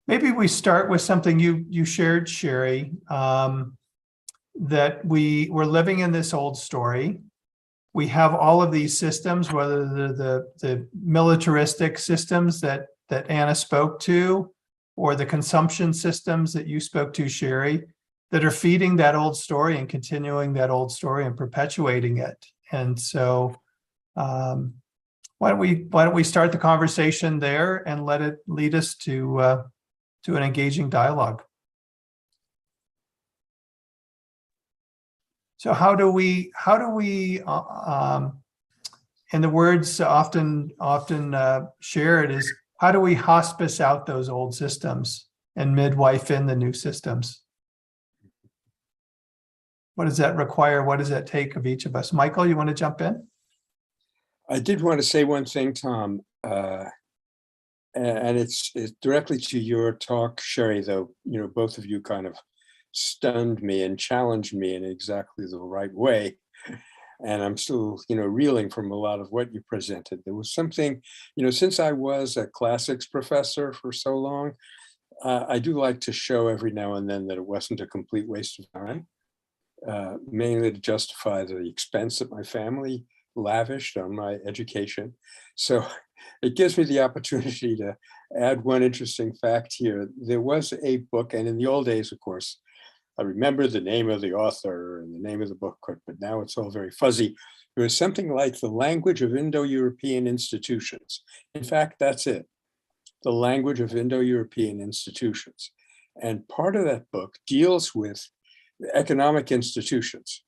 maybe we start with something you shared, Sherry, that we're living in this old story. We have all of these systems, whether the militaristic systems that Anna spoke to, or the consumption systems that you spoke to, Sherry, that are feeding that old story and continuing that old story and perpetuating it. And so why don't we start the conversation there and let it lead us to an engaging dialogue. So how do we in the words often shared is, how do we hospice out those old systems and midwife in the new systems? What does that require? What does that take of each of us? Michael, you want to jump in? I did want to say one thing, Tom, and it's directly to your talk, Sherry, though, both of you kind of stunned me and challenged me in exactly the right way. And I'm still, reeling from a lot of what you presented. There was something, since I was a classics professor for so long, I do like to show every now and then that it wasn't a complete waste of time, mainly to justify the expense that my family lavished on my education. So it gives me the opportunity to add one interesting fact here. There was a book, and in the old days, of course, I remember the name of the author and the name of the book, but now it's all very fuzzy. It was something like The Language of Indo-European Institutions. In fact, that's it, The Language of Indo-European Institutions. And part of that book deals with economic institutions,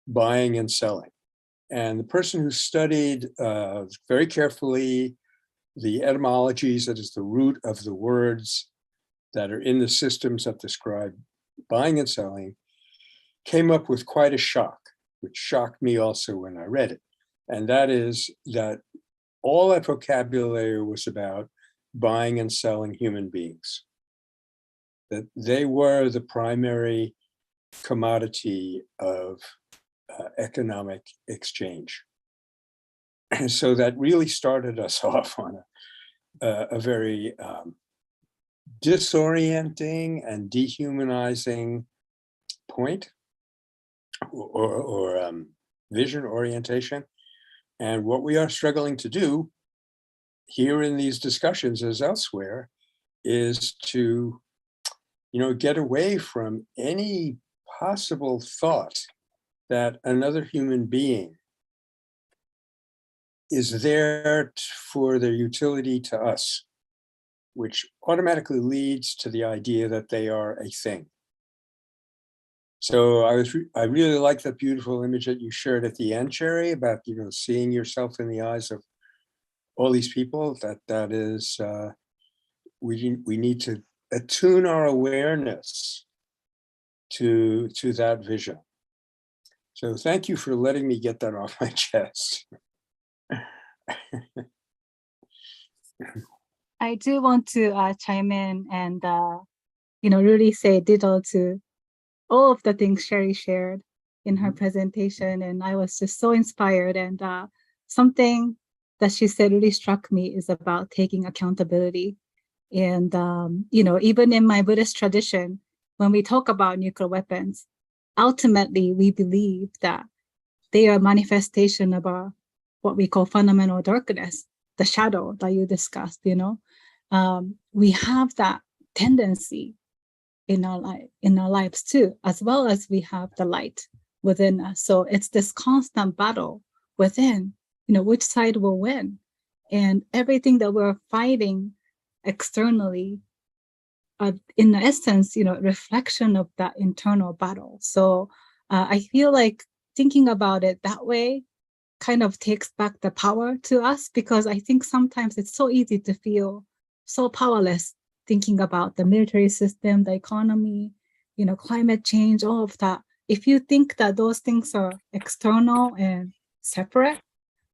buying and selling. And the person who studied very carefully the etymologies, that is the root of the words that are in the systems that describe buying and selling, came up with quite a shock, which shocked me also when I read it. And that is that all that vocabulary was about buying and selling human beings, that they were the primary commodity of economic exchange. And so that really started us off on a very disorienting and dehumanizing point or vision orientation. And what we are struggling to do here in these discussions as elsewhere is to, get away from any possible thought that another human being is there for their utility to us, which automatically leads to the idea that they are a thing. So I really like that beautiful image that you shared at the end, Sherry, about seeing yourself in the eyes of all these people. That is, we need to attune our awareness to that vision. So thank you for letting me get that off my chest. I do want to chime in and, really say ditto to all of the things Sherry shared in her presentation. And I was just so inspired. And something that she said really struck me is about taking accountability. And, even in my Buddhist tradition, when we talk about nuclear weapons, ultimately, we believe that they are a manifestation of our, what we call fundamental darkness, the shadow that you discussed, we have that tendency in our lives too, as well as we have the light within us. So it's this constant battle within, which side will win. And everything that we're fighting externally, in essence, reflection of that internal battle. So I feel like thinking about it that way kind of takes back the power to us, because I think sometimes it's so easy to feel so powerless thinking about the military system, the economy, climate change, all of that. If you think that those things are external and separate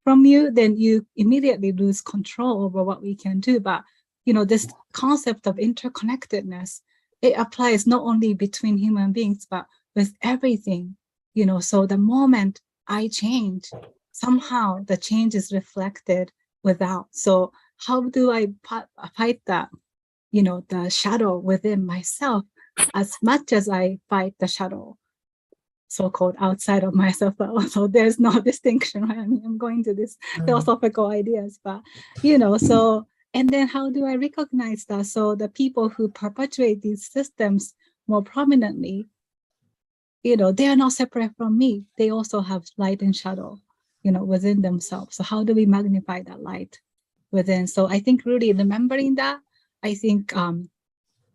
from you, then you immediately lose control over what we can do. But, this concept of interconnectedness, it applies not only between human beings, but with everything, so the moment I change, somehow the change is reflected without. So how do I fight that, the shadow within myself as much as I fight the shadow so-called outside of myself? But also there's no distinction, right? I mean, I'm going to these philosophical ideas, but, so, and then how do I recognize that? So the people who perpetuate these systems more prominently, they are not separate from me. They also have light and shadow, within themselves. So how do we magnify that light within? So I think really remembering that, I think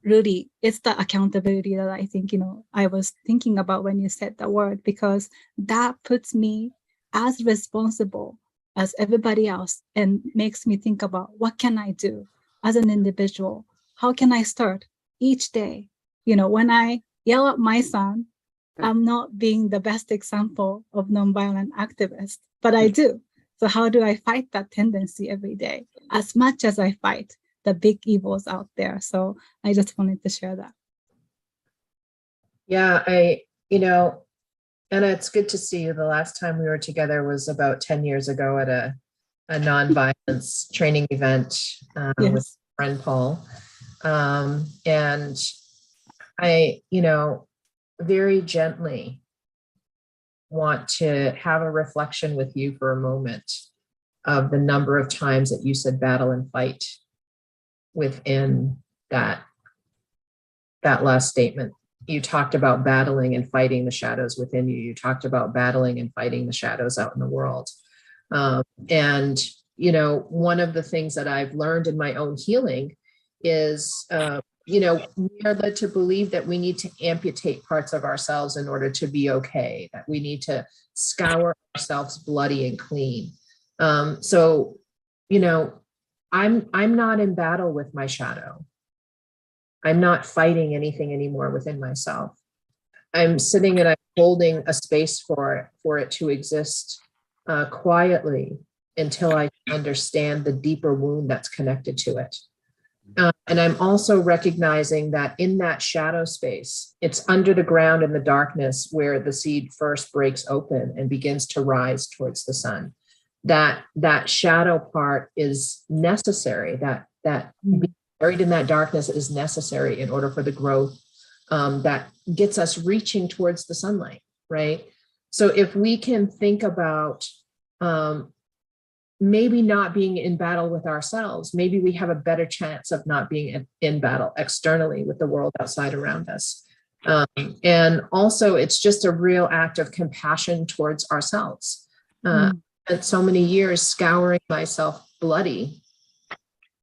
really it's the accountability that I think, I was thinking about when you said the word, because that puts me as responsible as everybody else and makes me think about what can I do as an individual? How can I start each day? When I yell at my son, I'm not being the best example of nonviolent activist, but I do. So how do I fight that tendency every day as much as I fight the big evils out there? So I just wanted to share that. Yeah, Anna, it's good to see you. The last time we were together was about 10 years ago at a nonviolence training event with friend Paul. And I, very gently want to have a reflection with you for a moment of the number of times that you said battle and fight within that last statement. You talked about battling and fighting the shadows within you. You talked about battling and fighting the shadows out in the world. And, one of the things that I've learned in my own healing is, we are led to believe that we need to amputate parts of ourselves in order to be okay, that we need to scour ourselves bloody and clean. So, I'm not in battle with my shadow. I'm not fighting anything anymore within myself. I'm sitting and I'm holding a space for it to exist quietly until I understand the deeper wound that's connected to it. And I'm also recognizing that in that shadow space, it's under the ground in the darkness where the seed first breaks open and begins to rise towards the sun. That shadow part is necessary, that being buried in that darkness is necessary in order for the growth that gets us reaching towards the sunlight, right? So if we can think about maybe not being in battle with ourselves, maybe we have a better chance of not being in battle externally with the world outside around us. And also it's just a real act of compassion towards ourselves. And so many years scouring myself bloody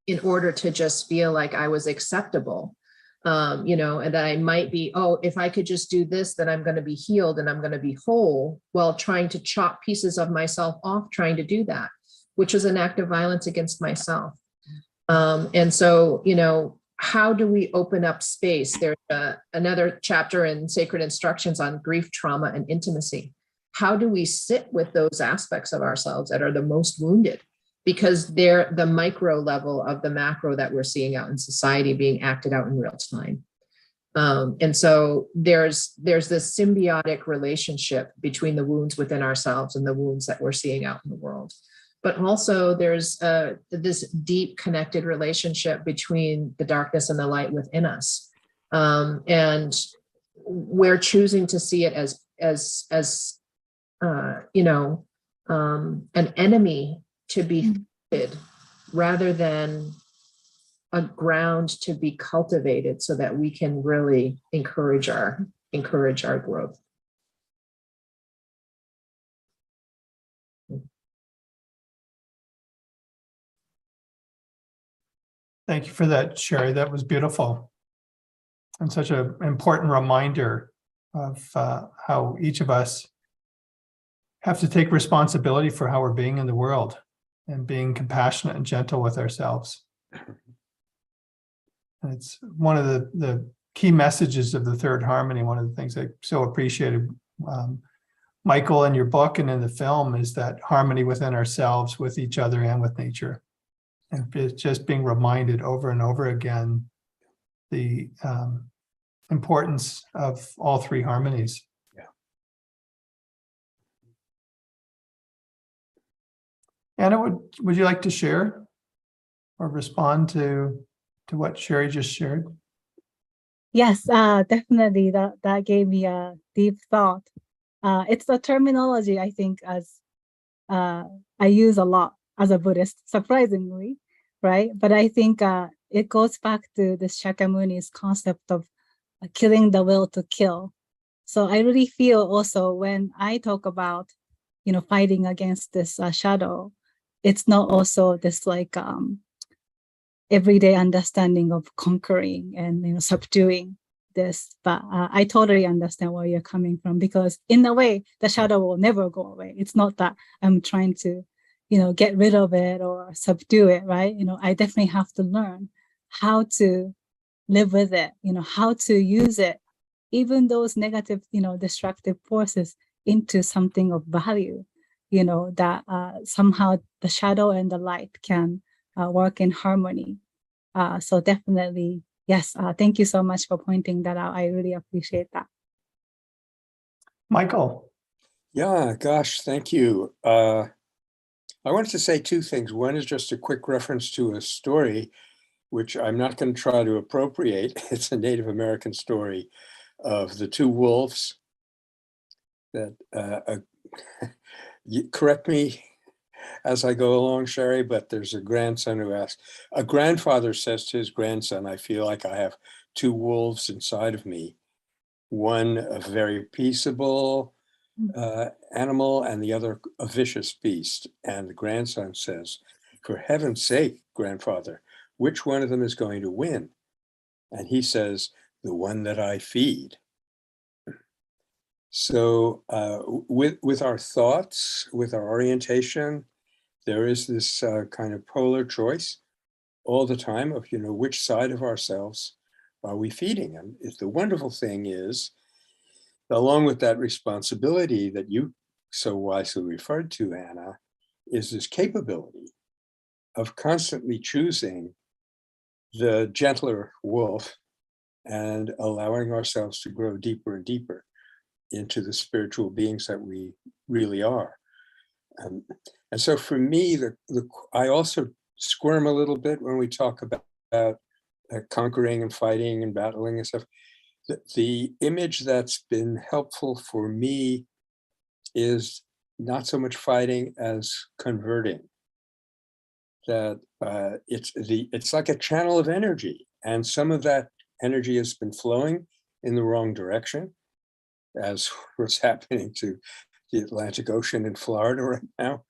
in order to just feel like I was acceptable, and that I might be, if I could just do this, then I'm going to be healed and I'm going to be whole, while trying to chop pieces of myself off, trying to do that, which is an act of violence against myself. And so, how do we open up space? There's another chapter in Sacred Instructions on grief, trauma, and intimacy. How do we sit with those aspects of ourselves that are the most wounded? Because they're the micro level of the macro that we're seeing out in society being acted out in real time. And so there's this symbiotic relationship between the wounds within ourselves and the wounds that we're seeing out in the world. But also there's this deep connected relationship between the darkness and the light within us. And we're choosing to see it as an enemy to be fed, rather than a ground to be cultivated, so that we can really encourage our growth. Thank you for that, Sherry. That was beautiful. And such an important reminder of how each of us have to take responsibility for how we're being in the world and being compassionate and gentle with ourselves. And it's one of the key messages of the third harmony. One of the things I so appreciated, Michael, in your book and in the film, is that harmony within ourselves, with each other, and with nature. And it's just being reminded over and over again the importance of all three harmonies. Yeah. Anna, would you like to share or respond to what Sherry just shared? Yes, definitely. That gave me a deep thought. It's the terminology I think as I use a lot as a Buddhist, surprisingly, right? But I think it goes back to this Shakyamuni's concept of killing the will to kill. So I really feel also when I talk about, fighting against this shadow, it's not also this like everyday understanding of conquering and subduing this, but I totally understand where you're coming from, because in a way the shadow will never go away. It's not that I'm trying to get rid of it or subdue it, right? I definitely have to learn how to live with it, how to use it, even those negative destructive forces, into something of value, that somehow the shadow and the light can work in harmony. So definitely, yes, thank you so much for pointing that out. I really appreciate that. Michael. Yeah, gosh, thank you. I wanted to say two things. One is just a quick reference to a story, which I'm not going to try to appropriate. It's a Native American story of the two wolves that, correct me as I go along, Sherry, but there's a grandson who asks, a grandfather says to his grandson, I feel like I have two wolves inside of me, one a very peaceable animal and the other a vicious beast. And the grandson says, for heaven's sake, grandfather, which one of them is going to win? And he says, the one that I feed. So with our thoughts, with our orientation, there is this kind of polar choice all the time of, which side of ourselves are we feeding? And the wonderful thing is, along with that responsibility that you so wisely referred to, Anna, is this capability of constantly choosing the gentler wolf and allowing ourselves to grow deeper and deeper into the spiritual beings that we really are. And so for me, I also squirm a little bit when we talk about conquering and fighting and battling and stuff. The image that's been helpful for me is not so much fighting as converting. That it's like a channel of energy, and some of that energy has been flowing in the wrong direction, as what's happening to the Atlantic Ocean in Florida right now.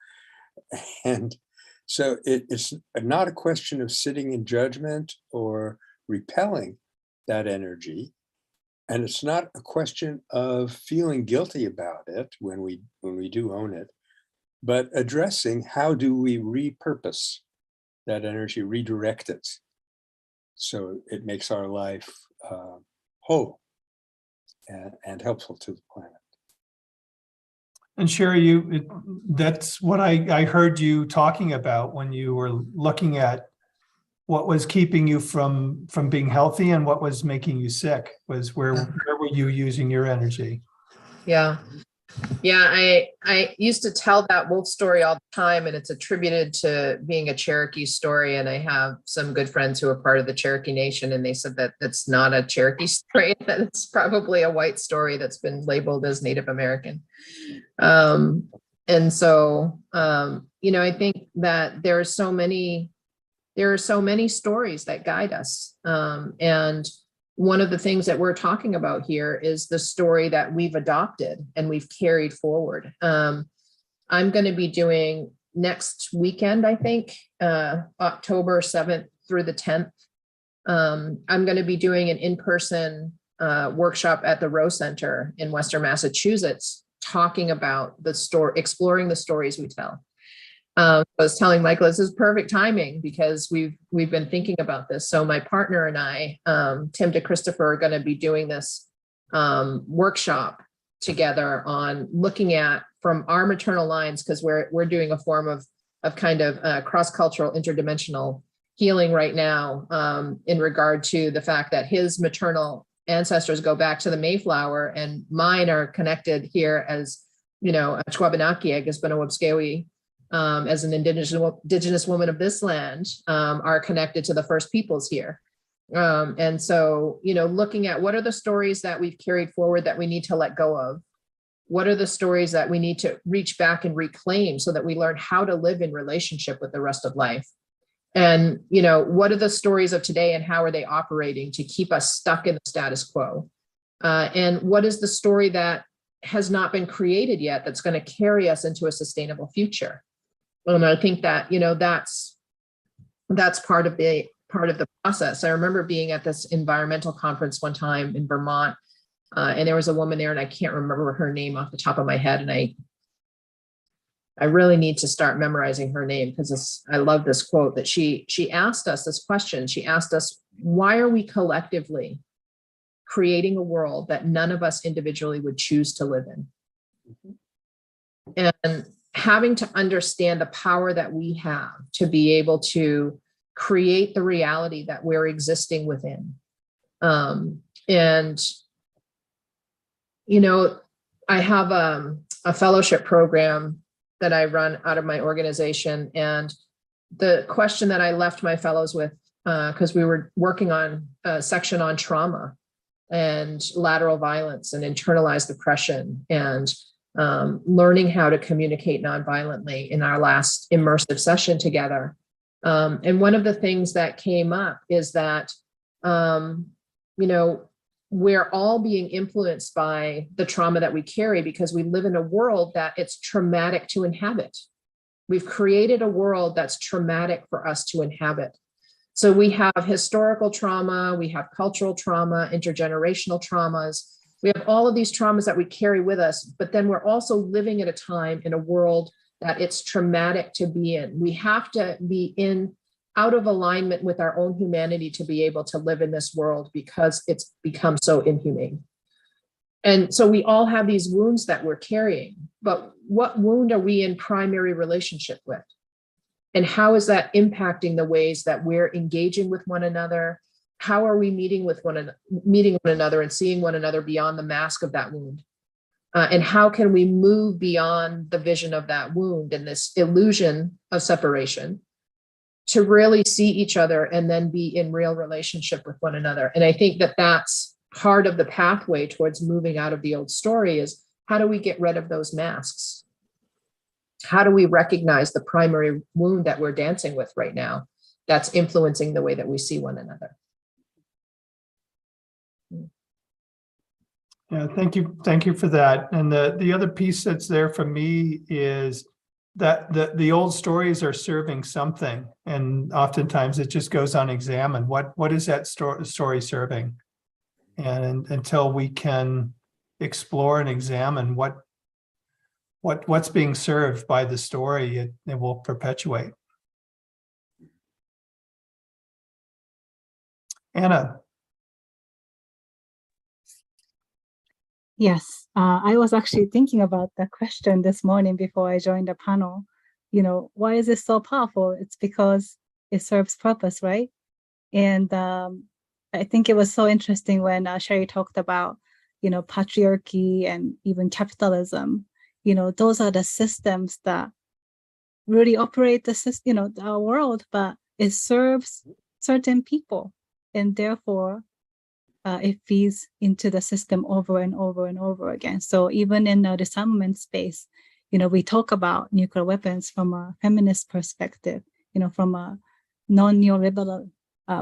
And so it's not a question of sitting in judgment or repelling that energy. And it's not a question of feeling guilty about it when we do own it, but addressing how do we repurpose that energy, redirect it so it makes our life whole and helpful to the planet. And Sherry, that's what I heard you talking about when you were looking at what was keeping you from being healthy and what was making you sick, was where were you using your energy? Yeah. I used to tell that wolf story all the time, and it's attributed to being a Cherokee story. And I have some good friends who are part of the Cherokee Nation, and they said that that's not a Cherokee story, that it's probably a white story that's been labeled as Native American. And so, I think that there are so many stories that guide us. And one of the things that we're talking about here is the story that we've adopted and we've carried forward. I'm going to be doing next weekend, I think, October 7th through the 10th. I'm going to be doing an in-person workshop at the Rowe Center in Western Massachusetts talking about the story, exploring the stories we tell. I was telling Michael, this is perfect timing because we've been thinking about this. So my partner and I, Tim DeChristopher, are going to be doing this workshop together on looking at from our maternal lines, because we're doing a form of kind of cross-cultural interdimensional healing right now in regard to the fact that his maternal ancestors go back to the Mayflower and mine are connected here as, you know, Chwabanaki, Gisbanawabskewi, as an indigenous woman of this land, are connected to the first peoples here. And so, you know, looking at what are the stories that we've carried forward that we need to let go of? What are the stories that we need to reach back and reclaim so that we learn how to live in relationship with the rest of life? And, you know, what are the stories of today and how are they operating to keep us stuck in the status quo? And what is the story that has not been created yet that's going to carry us into a sustainable future? And I think that, you know, that's part of the process. I remember being at this environmental conference one time in Vermont, and there was a woman there, and I can't remember her name off the top of my head, and I really need to start memorizing her name because I love this quote that she asked us this question. She asked us, why are we collectively creating a world that none of us individually would choose to live in? And having to understand the power that we have to be able to create the reality that we're existing within. And, you know, I have a fellowship program that I run out of my organization. And the question that I left my fellows with, because we were working on a section on trauma and lateral violence and internalized oppression and learning how to communicate nonviolently in our last immersive session together. And one of the things that came up is that, you know, we're all being influenced by the trauma that we carry because we live in a world that it's traumatic to inhabit. We've created a world that's traumatic for us to inhabit. So we have historical trauma, we have cultural trauma, intergenerational traumas. We have all of these traumas that we carry with us, but then we're also living at a time in a world that it's traumatic to be in. We have to be out of alignment with our own humanity to be able to live in this world because it's become so inhumane. And so we all have these wounds that we're carrying, but what wound are we in primary relationship with? And how is that impacting the ways that we're engaging with one another? How are we meeting one another and seeing one another beyond the mask of that wound? And how can we move beyond the vision of that wound and this illusion of separation to really see each other and then be in real relationship with one another? And I think that that's part of the pathway towards moving out of the old story is how do we get rid of those masks? How do we recognize the primary wound that we're dancing with right now that's influencing the way that we see one another? Yeah, thank you. Thank you for that. And the other piece that's there for me is that the old stories are serving something. And oftentimes it just goes unexamined. What is that story serving? And until we can explore and examine what's being served by the story, it will perpetuate. Anna. Yes, I was actually thinking about that question this morning before I joined the panel. You know, why is it so powerful? It's because it serves purpose, right? And I think it was so interesting when Sherry talked about, you know, patriarchy and even capitalism. You know, those are the systems that really operate the system, you know, our world, but it serves certain people, and therefore it feeds into the system over and over and over again. So even in the disarmament space, you know, we talk about nuclear weapons from a feminist perspective, you know, from a non-neoliberal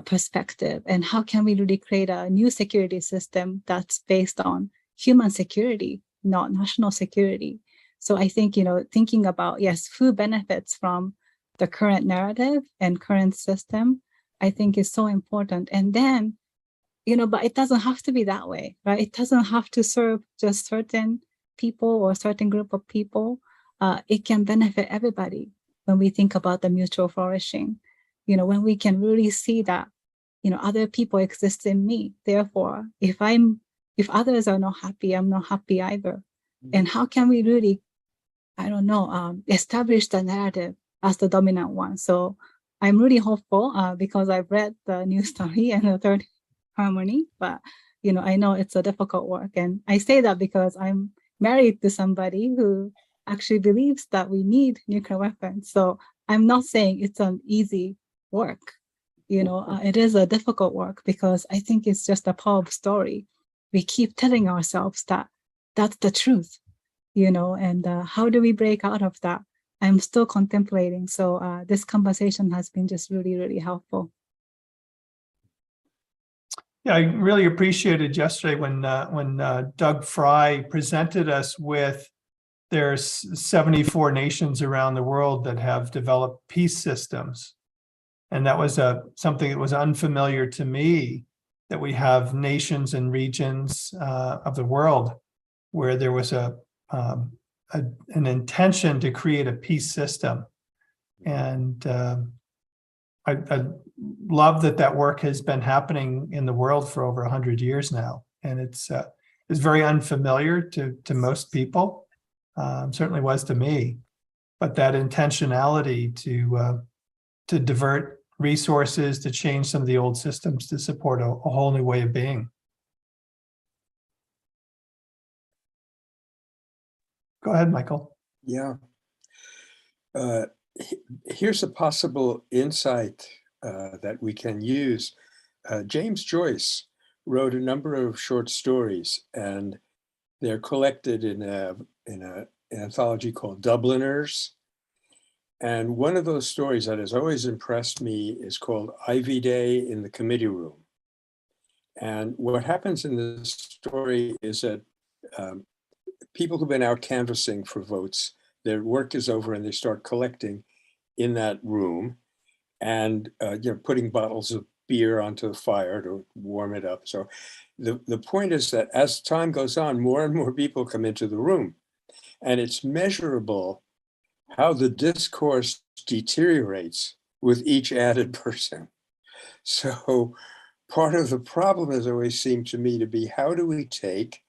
perspective, and how can we really create a new security system that's based on human security, not national security. So I think, you know, thinking about, yes, who benefits from the current narrative and current system, I think is so important. And then, you know, but it doesn't have to be that way, right? It doesn't have to serve just certain people or a certain group of people, it can benefit everybody when we think about the mutual flourishing. You know, when we can really see that, you know, other people exist in me. Therefore, if others are not happy, I'm not happy either. And how can we really, I don't know, establish the narrative as the dominant one? So I'm really hopeful because I've read the new story and the third harmony, but you know, I know it's a difficult work. And I say that because I'm married to somebody who actually believes that we need nuclear weapons. So I'm not saying it's an easy work. You know, it is a difficult work because I think it's just a powerful story. We keep telling ourselves that that's the truth, you know, and how do we break out of that? I'm still contemplating. So this conversation has been just really, really helpful. Yeah, I really appreciated yesterday when Doug Fry presented us with there's 74 nations around the world that have developed peace systems. And that was something that was unfamiliar to me, that we have nations and regions of the world where there was an intention to create a peace system. And I love that work has been happening in the world for over 100 years now. And it's very unfamiliar to most people. Certainly was to me, but that intentionality to divert resources, to change some of the old systems to support a whole new way of being. Go ahead, Michael. Yeah. Here's a possible insight that we can use. James Joyce wrote a number of short stories, and they're collected in an anthology called Dubliners. And one of those stories that has always impressed me is called Ivy Day in the Committee Room. And what happens in this story is that people who've been out canvassing for votes, their work is over and they start collecting in that room and putting bottles of beer onto the fire to warm it up. So the point is that as time goes on, more and more people come into the room, and it's measurable how the discourse deteriorates with each added person. So part of the problem has always seemed to me to be, how do we take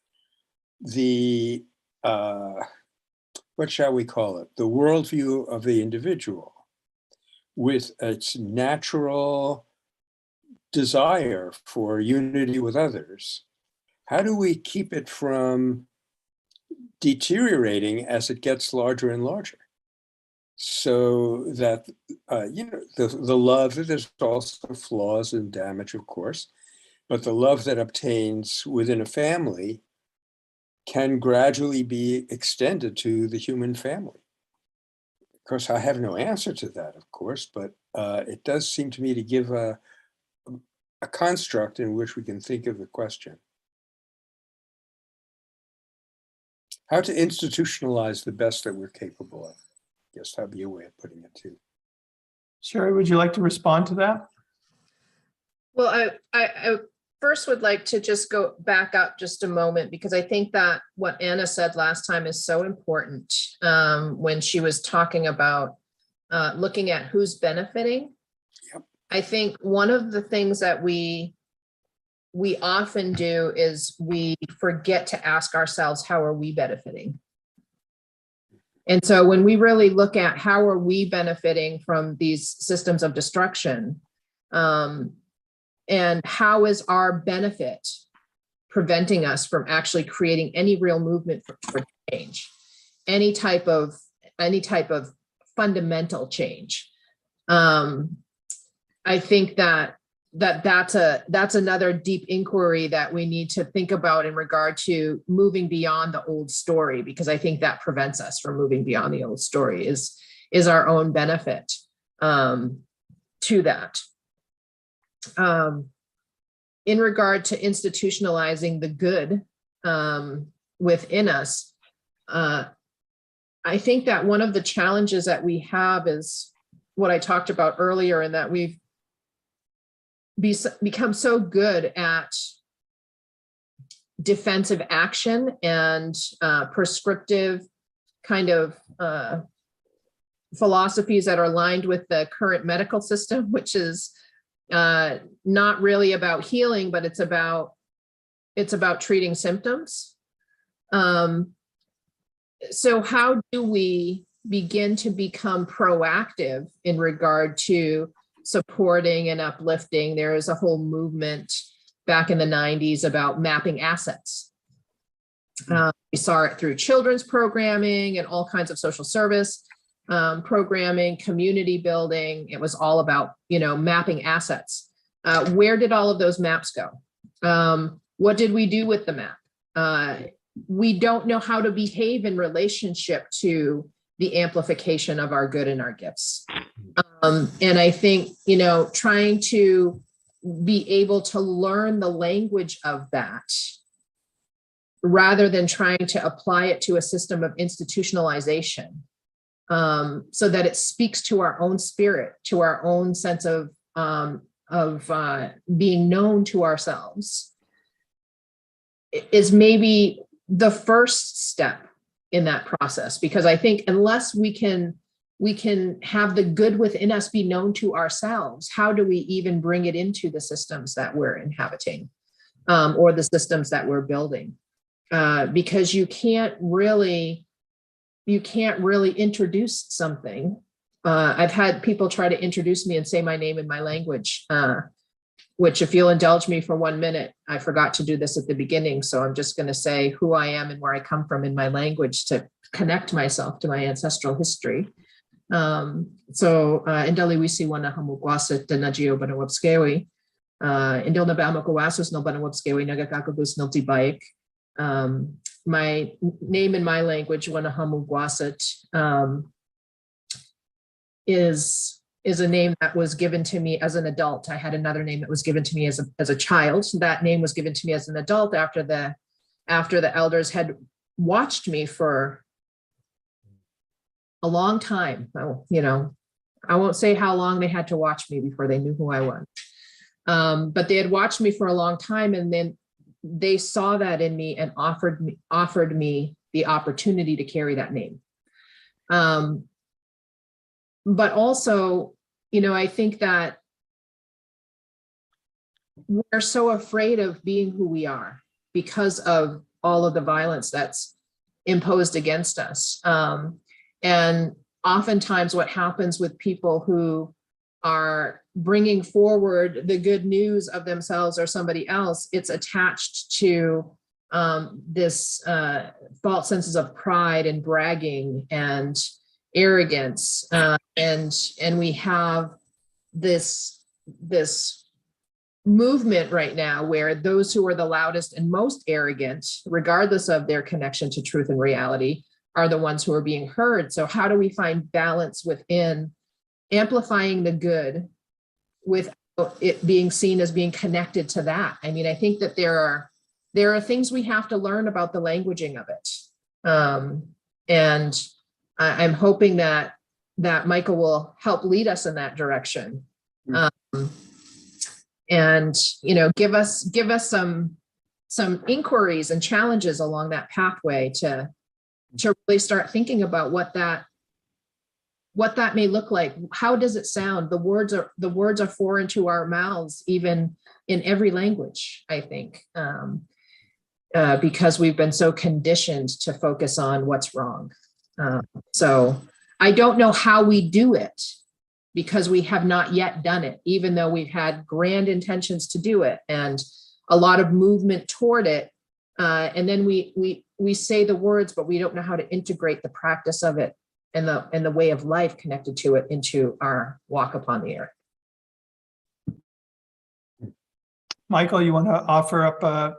the, what shall we call it? The worldview of the individual with its natural desire for unity with others. How do we keep it from deteriorating as it gets larger and larger? So that, the love, there's also flaws and damage, of course, but the love that obtains within a family can gradually be extended to the human family. Of course, I have no answer to that, of course, but it does seem to me to give a construct in which we can think of the question. How to institutionalize the best that we're capable of. I guess that'd be a way of putting it too. Sherry, would you like to respond to that? Well, I first would like to just go back up just a moment, because I think that what Anna said last time is so important when she was talking about looking at who's benefiting. Yep. I think one of the things that we often do is we forget to ask ourselves, how are we benefiting? And so when we really look at how are we benefiting from these systems of destruction, and how is our benefit preventing us from actually creating any real movement for change, any type of fundamental change. I think that's another deep inquiry that we need to think about in regard to moving beyond the old story, because I think that prevents us from moving beyond the old story is our own benefit to that. In regard to institutionalizing the good within us, I think that one of the challenges that we have is what I talked about earlier, in that we've become so good at defensive action and prescriptive kind of philosophies that are aligned with the current medical system, which is not really about healing, but it's about treating symptoms. So how do we begin to become proactive in regard to supporting and uplifting? There is a whole movement back in the 90s about mapping assets. We saw it through children's programming and all kinds of social service programming, community building. It was all about, mapping assets. Where did all of those maps go? What did we do with the map? We don't know how to behave in relationship to the amplification of our good and our gifts. And I think, trying to be able to learn the language of that rather than trying to apply it to a system of institutionalization, so that it speaks to our own spirit, to our own sense of being known to ourselves, is maybe the first step in that process. Because I think unless we can have the good within us be known to ourselves, how do we even bring it into the systems that we're inhabiting, or the systems that we're building? Because you can't really introduce something. I've had people try to introduce me and say my name in my language, which, if you'll indulge me for 1 minute, I forgot to do this at the beginning. So I'm just going to say who I am and where I come from in my language to connect myself to my ancestral history. Indali wisi wana hamugwasit na najio banawabskewi. Indil na bamakuwasus no banawabskewi nagakakabus nilti baik. My name in my language, Wanahamu Gwasit, is a name that was given to me as an adult. I had another name that was given to me as a child. That name was given to me as an adult after the elders had watched me for a long time. I won't say how long they had to watch me before they knew who I was. But they had watched me for a long time, and then they saw that in me and offered me the opportunity to carry that name. But also, I think that we're so afraid of being who we are because of all of the violence that's imposed against us. And oftentimes what happens with people who are bringing forward the good news of themselves or somebody else, it's attached to this false senses of pride and bragging and arrogance, and we have this movement right now where those who are the loudest and most arrogant, regardless of their connection to truth and reality, are the ones who are being heard. So how do we find balance within amplifying the good without it being seen as being connected to that? I mean, I think that there are things we have to learn about the languaging of it. And I'm hoping that Michael will help lead us in that direction. And, give us some inquiries and challenges along that pathway to really start thinking about what that may look like. How does it sound? The words are foreign to our mouths, even in every language, I think, because we've been so conditioned to focus on what's wrong. So I don't know how we do it, because we have not yet done it, even though we've had grand intentions to do it and a lot of movement toward it. And then we say the words, but we don't know how to integrate the practice of it and the way of life connected to it into our walk upon the earth. Michael, you want to offer up a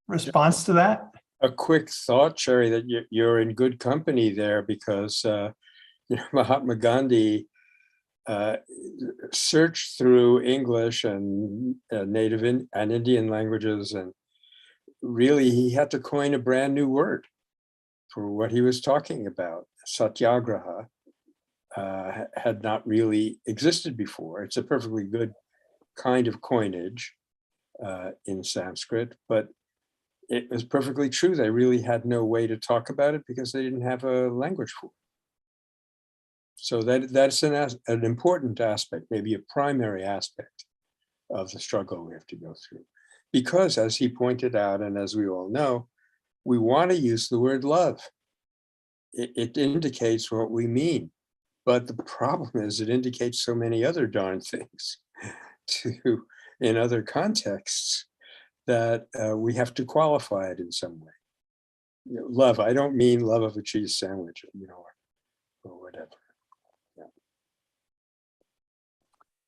response to that? A quick thought, Sherry, that you're in good company there, because Mahatma Gandhi searched through English and Native and Indian languages, and really he had to coin a brand new word for what he was talking about. Satyagraha had not really existed before. It's a perfectly good kind of coinage in Sanskrit, but it was perfectly true. They really had no way to talk about it because they didn't have a language for it. So that's an important aspect, maybe a primary aspect of the struggle we have to go through. Because as he pointed out, and as we all know, we want to use the word love. It indicates what we mean. But the problem is it indicates so many other darn things in other contexts that we have to qualify it in some way. You know, love, I don't mean love of a cheese sandwich, you know, or whatever.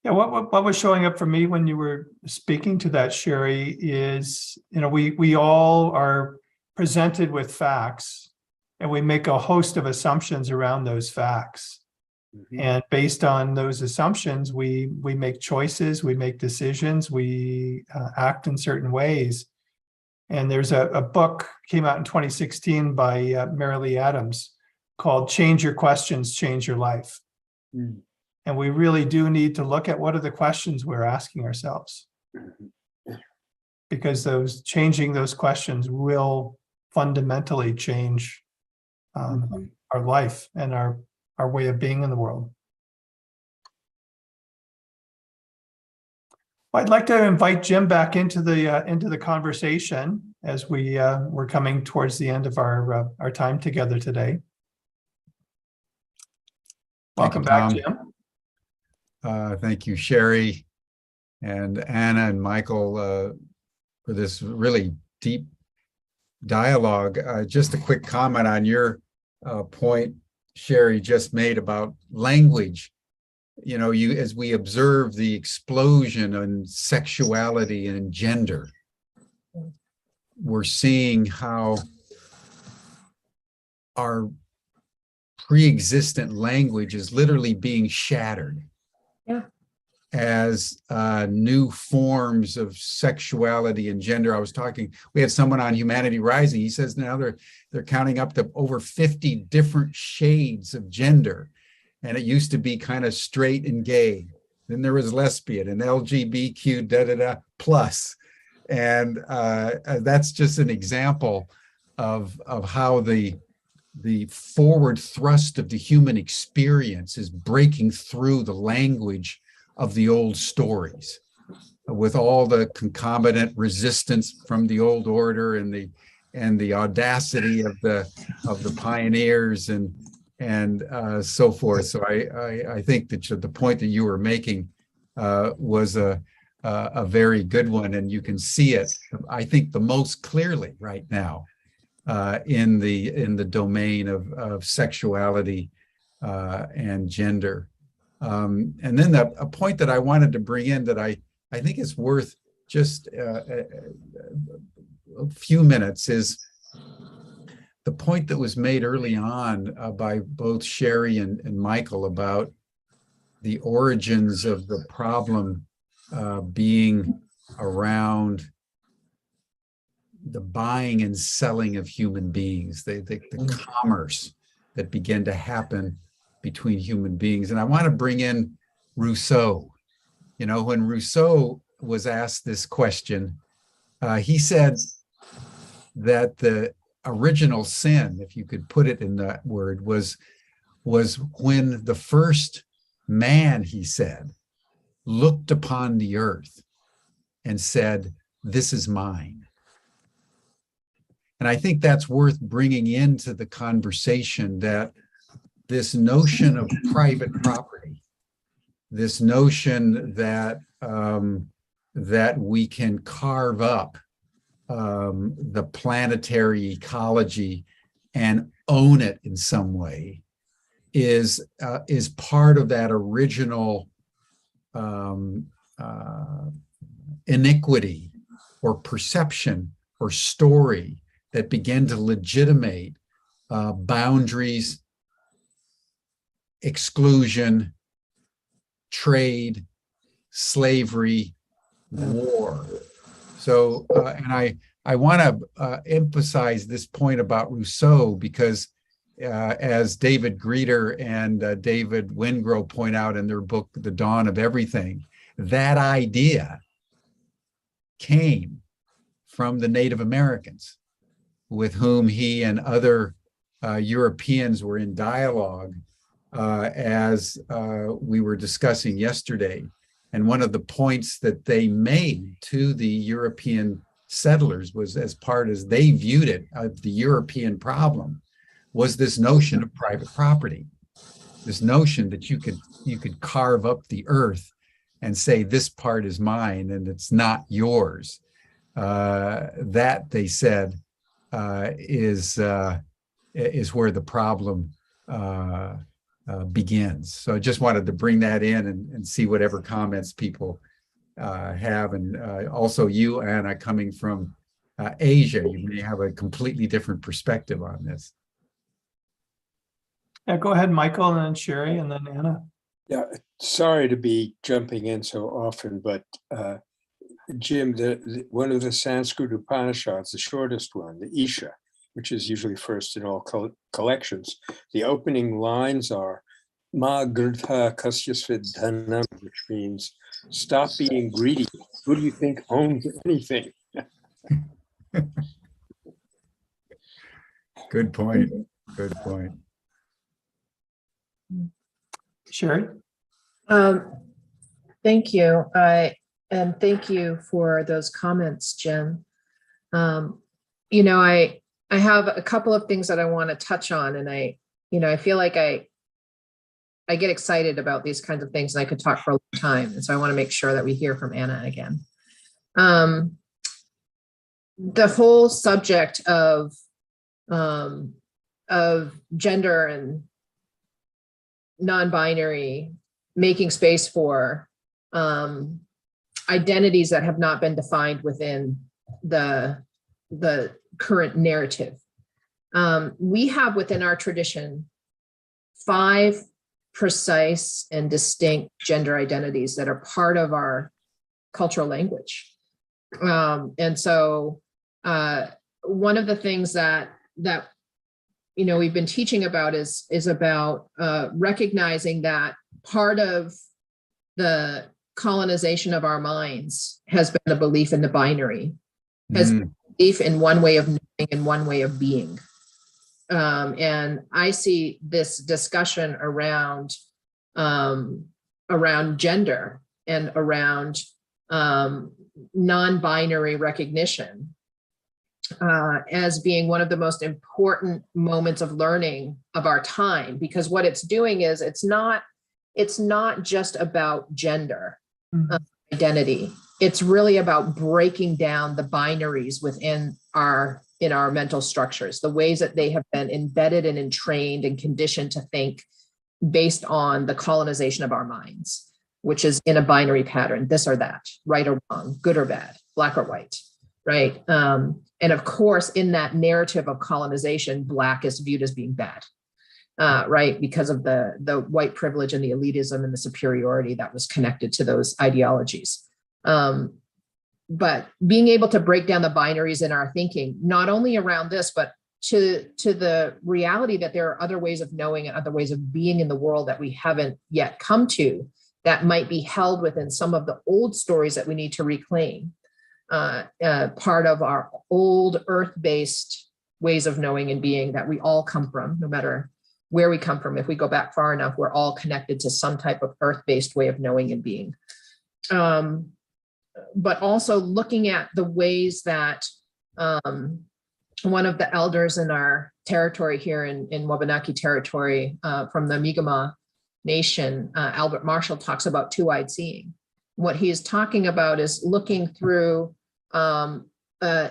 Yeah, what was showing up for me when you were speaking to that, Sherry, is, you know, we all are presented with facts and we make a host of assumptions around those facts. Mm-hmm. And based on those assumptions, we make choices, we make decisions, we act in certain ways. And there's a book came out in 2016 by Mary Lee Adams called Change Your Questions, Change Your Life. Mm. And we really do need to look at what are the questions we're asking ourselves, because changing those questions will fundamentally change our life and our way of being in the world. Well, I'd like to invite Jim back into the conversation as we're coming towards the end of our time together today. Welcome back, Jim. Thank you, Sherry and Anna and Michael, for this really deep dialogue. Just a quick comment on your point Sherry just made about language. You know, as we observe the explosion in sexuality and gender, we're seeing how our pre-existent language is literally being shattered. Yeah. As new forms of sexuality and gender. We had someone on Humanity Rising. He says now they're counting up to over 50 different shades of gender. And it used to be kind of straight and gay. Then there was lesbian and LGBTQ plus. And that's just an example of how the forward thrust of the human experience is breaking through the language of the old stories, with all the concomitant resistance from the old order and the audacity of the pioneers and so forth. So I think that the point that you were making was a very good one, and you can see it, I think, the most clearly right now in the domain of sexuality and gender. And then a point that I wanted to bring in that I think is worth just a few minutes is the point that was made early on by both Sherry and Michael about the origins of the problem being around the buying and selling of human beings, the commerce that began to happen between human beings. And I want to bring in Rousseau. You know, when Rousseau was asked this question, he said that the original sin, if you could put it in that word, was when the first man, he said, looked upon the earth and said, "This is mine." And I think that's worth bringing into the conversation, that this notion of private property, this notion that that we can carve up the planetary ecology and own it in some way, is part of that original iniquity or perception or story that began to legitimate boundaries, exclusion, trade, slavery, war. So, and I want to emphasize this point about Rousseau, because as David Grieder and David Wengrow point out in their book, The Dawn of Everything, that idea came from the Native Americans, with whom he and other Europeans were in dialogue as we were discussing yesterday. And one of the points that they made to the European settlers was, as part as they viewed it, the European problem, was this notion of private property, this notion that you could carve up the earth and say, this part is mine and it's not yours. That, they said, is where the problem begins. So I just wanted to bring that in and see whatever comments people have. And also you, Anna, coming from Asia, you may have a completely different perspective on this. Yeah, go ahead, Michael, and then Sherry, and then Anna. Yeah, sorry to be jumping in so often, but Jim, one of the Sanskrit Upanishads, the shortest one, the Isha, which is usually first in all collections, the opening lines are Ma Grdha Kasyasvid Dhanam, which means stop being greedy. Who do you think owns anything? Good point. Good point. Sherry? Thank you. And thank you for those comments, Jim. You know, I have a couple of things that I want to touch on, and I feel like I get excited about these kinds of things, and I could talk for a long time. And so I want to make sure that we hear from Anna again. The whole subject of gender and non-binary, making space for identities that have not been defined within the current narrative. We have within our tradition 5 precise and distinct gender identities that are part of our cultural language. And so one of the things that we've been teaching about is about recognizing that part of the colonization of our minds has been a belief in the binary, has been a belief in one way of knowing and one way of being. And I see this discussion around gender and around non-binary recognition as being one of the most important moments of learning of our time, because what it's doing is it's not just about gender identity. It's really about breaking down the binaries within our mental structures, the ways that they have been embedded and entrained and conditioned to think based on the colonization of our minds, which is in a binary pattern, this or that, right or wrong, good or bad, black or white, right? And of course, in that narrative of colonization, Black is viewed as being bad, right? Because of the white privilege and the elitism and the superiority that was connected to those ideologies. But being able to break down the binaries in our thinking, not only around this, but to the reality that there are other ways of knowing and other ways of being in the world that we haven't yet come to, that might be held within some of the old stories that we need to reclaim. Part of our old earth-based ways of knowing and being that we all come from, no matter where we come from. If we go back far enough, we're all connected to some type of earth-based way of knowing and being. But also looking at the ways that one of the elders in our territory here in Wabanaki territory from the Mi'kmaq Nation, Albert Marshall, talks about two-eyed seeing. What he is talking about is looking through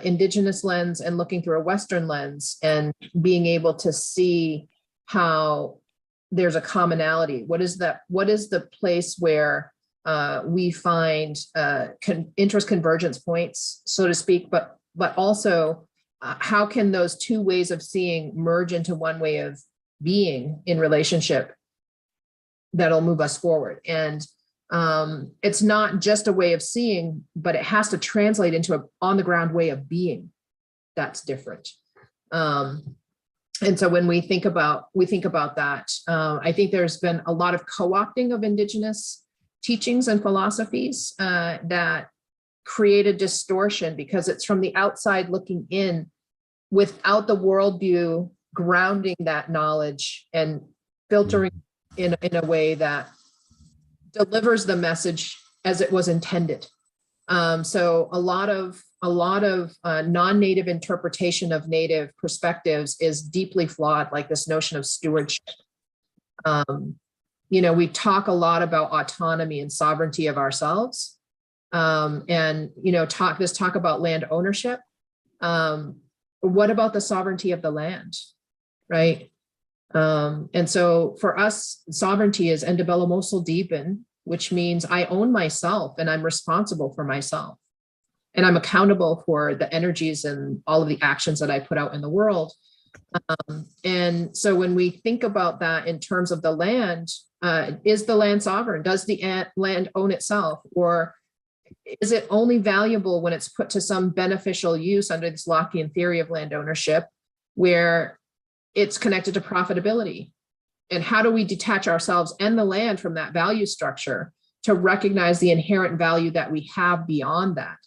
indigenous lens and looking through a Western lens and being able to see how there's a commonality. What is the place where we find interest convergence points, so to speak, but also how can those two ways of seeing merge into one way of being in relationship that'll move us forward? And it's not just a way of seeing, but it has to translate into an on-the-ground way of being that's different. And so when we think about that, I think there's been a lot of co-opting of indigenous teachings and philosophies that create a distortion because it's from the outside looking in without the worldview grounding that knowledge and filtering in a way that delivers the message as it was intended. So a lot of non-native interpretation of native perspectives is deeply flawed, like this notion of stewardship. We talk a lot about autonomy and sovereignty of ourselves, and talk about land ownership. What about the sovereignty of the land, right? And so for us, sovereignty is endobellomosal deepen, which means I own myself and I'm responsible for myself. And I'm accountable for the energies and all of the actions that I put out in the world. And so when we think about that in terms of the land, is the land sovereign? Does the land own itself? Or is it only valuable when it's put to some beneficial use under this Lockean theory of land ownership, where it's connected to profitability? And how do we detach ourselves and the land from that value structure to recognize the inherent value that we have beyond that?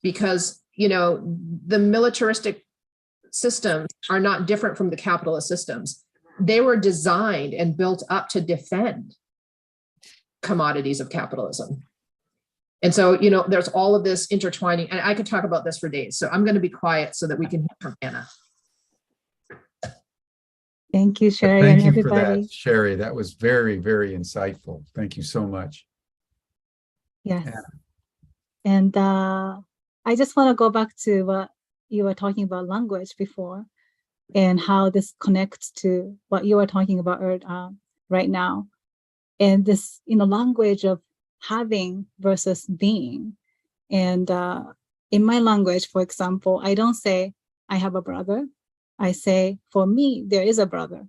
Because, the militaristic systems are not different from the capitalist systems. They were designed and built up to defend commodities of capitalism. And so, there's all of this intertwining, and I could talk about this for days. So I'm going to be quiet so that we can hear from Anna. Thank you, Sherry, Thank and you everybody. for that, Sherry. That was very, very insightful. Thank you so much. Yes. Yeah. And I just want to go back to what you were talking about language before, and how this connects to what you were talking about right now. And this, language of having versus being. And in my language, for example, I don't say I have a brother. I say, for me, there is a brother.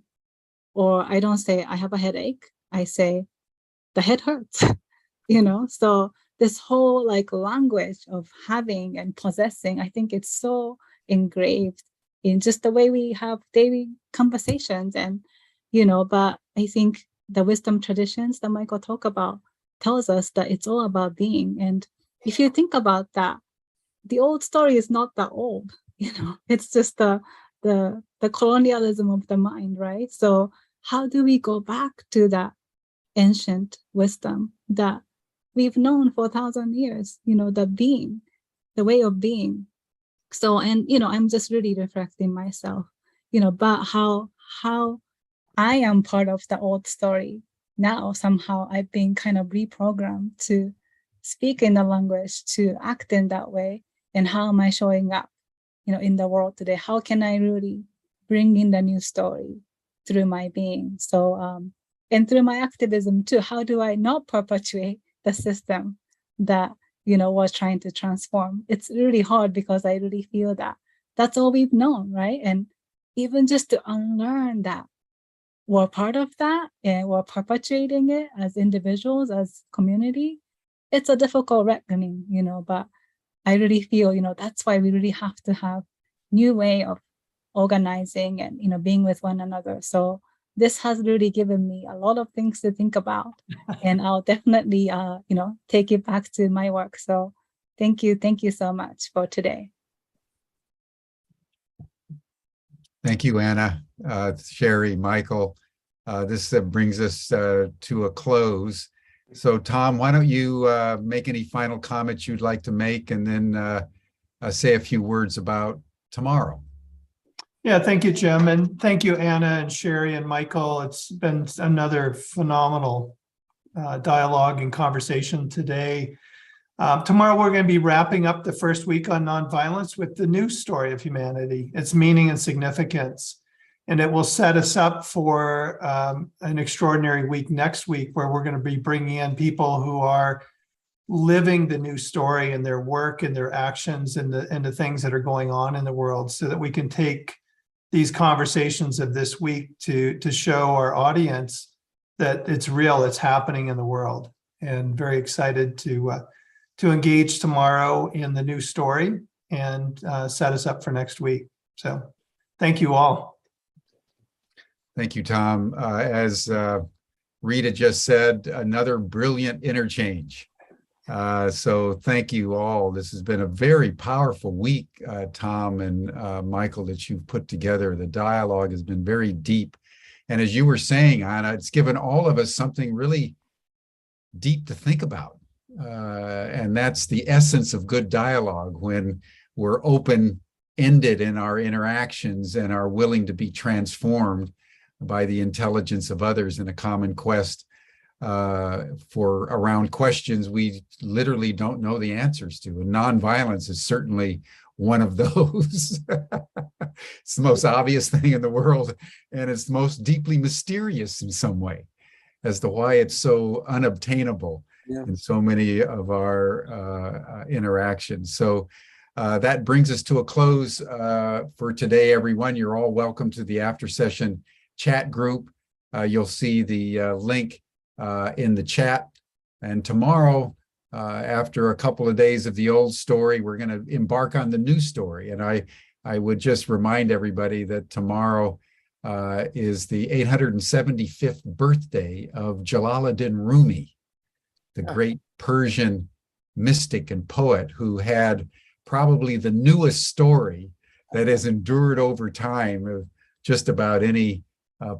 Or I don't say I have a headache. I say the head hurts, So this whole language of having and possessing, I think it's so engraved in just the way we have daily conversations. And, but I think the wisdom traditions that Michael talked about tells us that it's all about being. And if you think about that, the old story is not that old, it's just the colonialism of the mind, right? So how do we go back to that ancient wisdom that we've known for 1,000 years, the being, the way of being? So, and, I'm just really reflecting myself, but how I am part of the old story now. Somehow I've been kind of reprogrammed to speak in the language, to act in that way. And how am I showing up, in the world today? How can I really bring in the new story through my being? So, and through my activism too, how do I not perpetuate the system that, was trying to transform? It's really hard because I really feel that that's all we've known, right? And even just to unlearn that we're part of that and we're perpetuating it as individuals, as community, it's a difficult reckoning, but I really feel, that's why we really have to have new way of organizing and, being with one another. So this has really given me a lot of things to think about, and I'll definitely, take it back to my work. So thank you so much for today. Thank you, Anna, Sherry, Michael. This brings us to a close. So Tom, why don't you make any final comments you'd like to make, and then say a few words about tomorrow. Yeah, thank you, Jim. And thank you, Anna and Sherry and Michael. It's been another phenomenal dialogue and conversation today. Tomorrow, we're going to be wrapping up the first week on nonviolence with the new story of humanity, its meaning and significance. And it will set us up for an extraordinary week next week, where we're going to be bringing in people who are living the new story in their work and their actions and the things that are going on in the world, so that we can take these conversations of this week to show our audience that it's real, it's happening in the world. And very excited to engage tomorrow in the new story and set us up for next week. So thank you all. Thank you, Tom. As Rita just said, another brilliant interchange. So thank you all. This has been a very powerful week, Tom and Michael, that you've put together. The dialogue has been very deep. And as you were saying, Anna, it's given all of us something really deep to think about. And that's the essence of good dialogue, when we're open-ended in our interactions and are willing to be transformed by the intelligence of others in a common quest for around questions we literally don't know the answers to. And nonviolence is certainly one of those. It's the most obvious thing in the world, and it's the most deeply mysterious in some way as to why it's so unobtainable in so many of our interactions. So that brings us to a close for today, everyone. You're all welcome to the after session chat group. You'll see the link in the chat. And tomorrow, after a couple of days of the old story, we're going to embark on the new story. And I would just remind everybody that tomorrow is the 875th birthday of Jalaluddin Rumi, the great Persian mystic and poet who had probably the newest story that has endured over time of just about any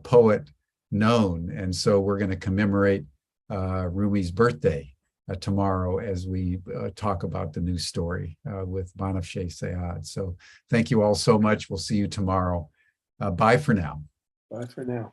poet known. And so we're going to commemorate Rumi's birthday tomorrow as we talk about the new story with Banafsheh Sayad. So thank you all so much. We'll see you tomorrow. Bye for now. Bye for now.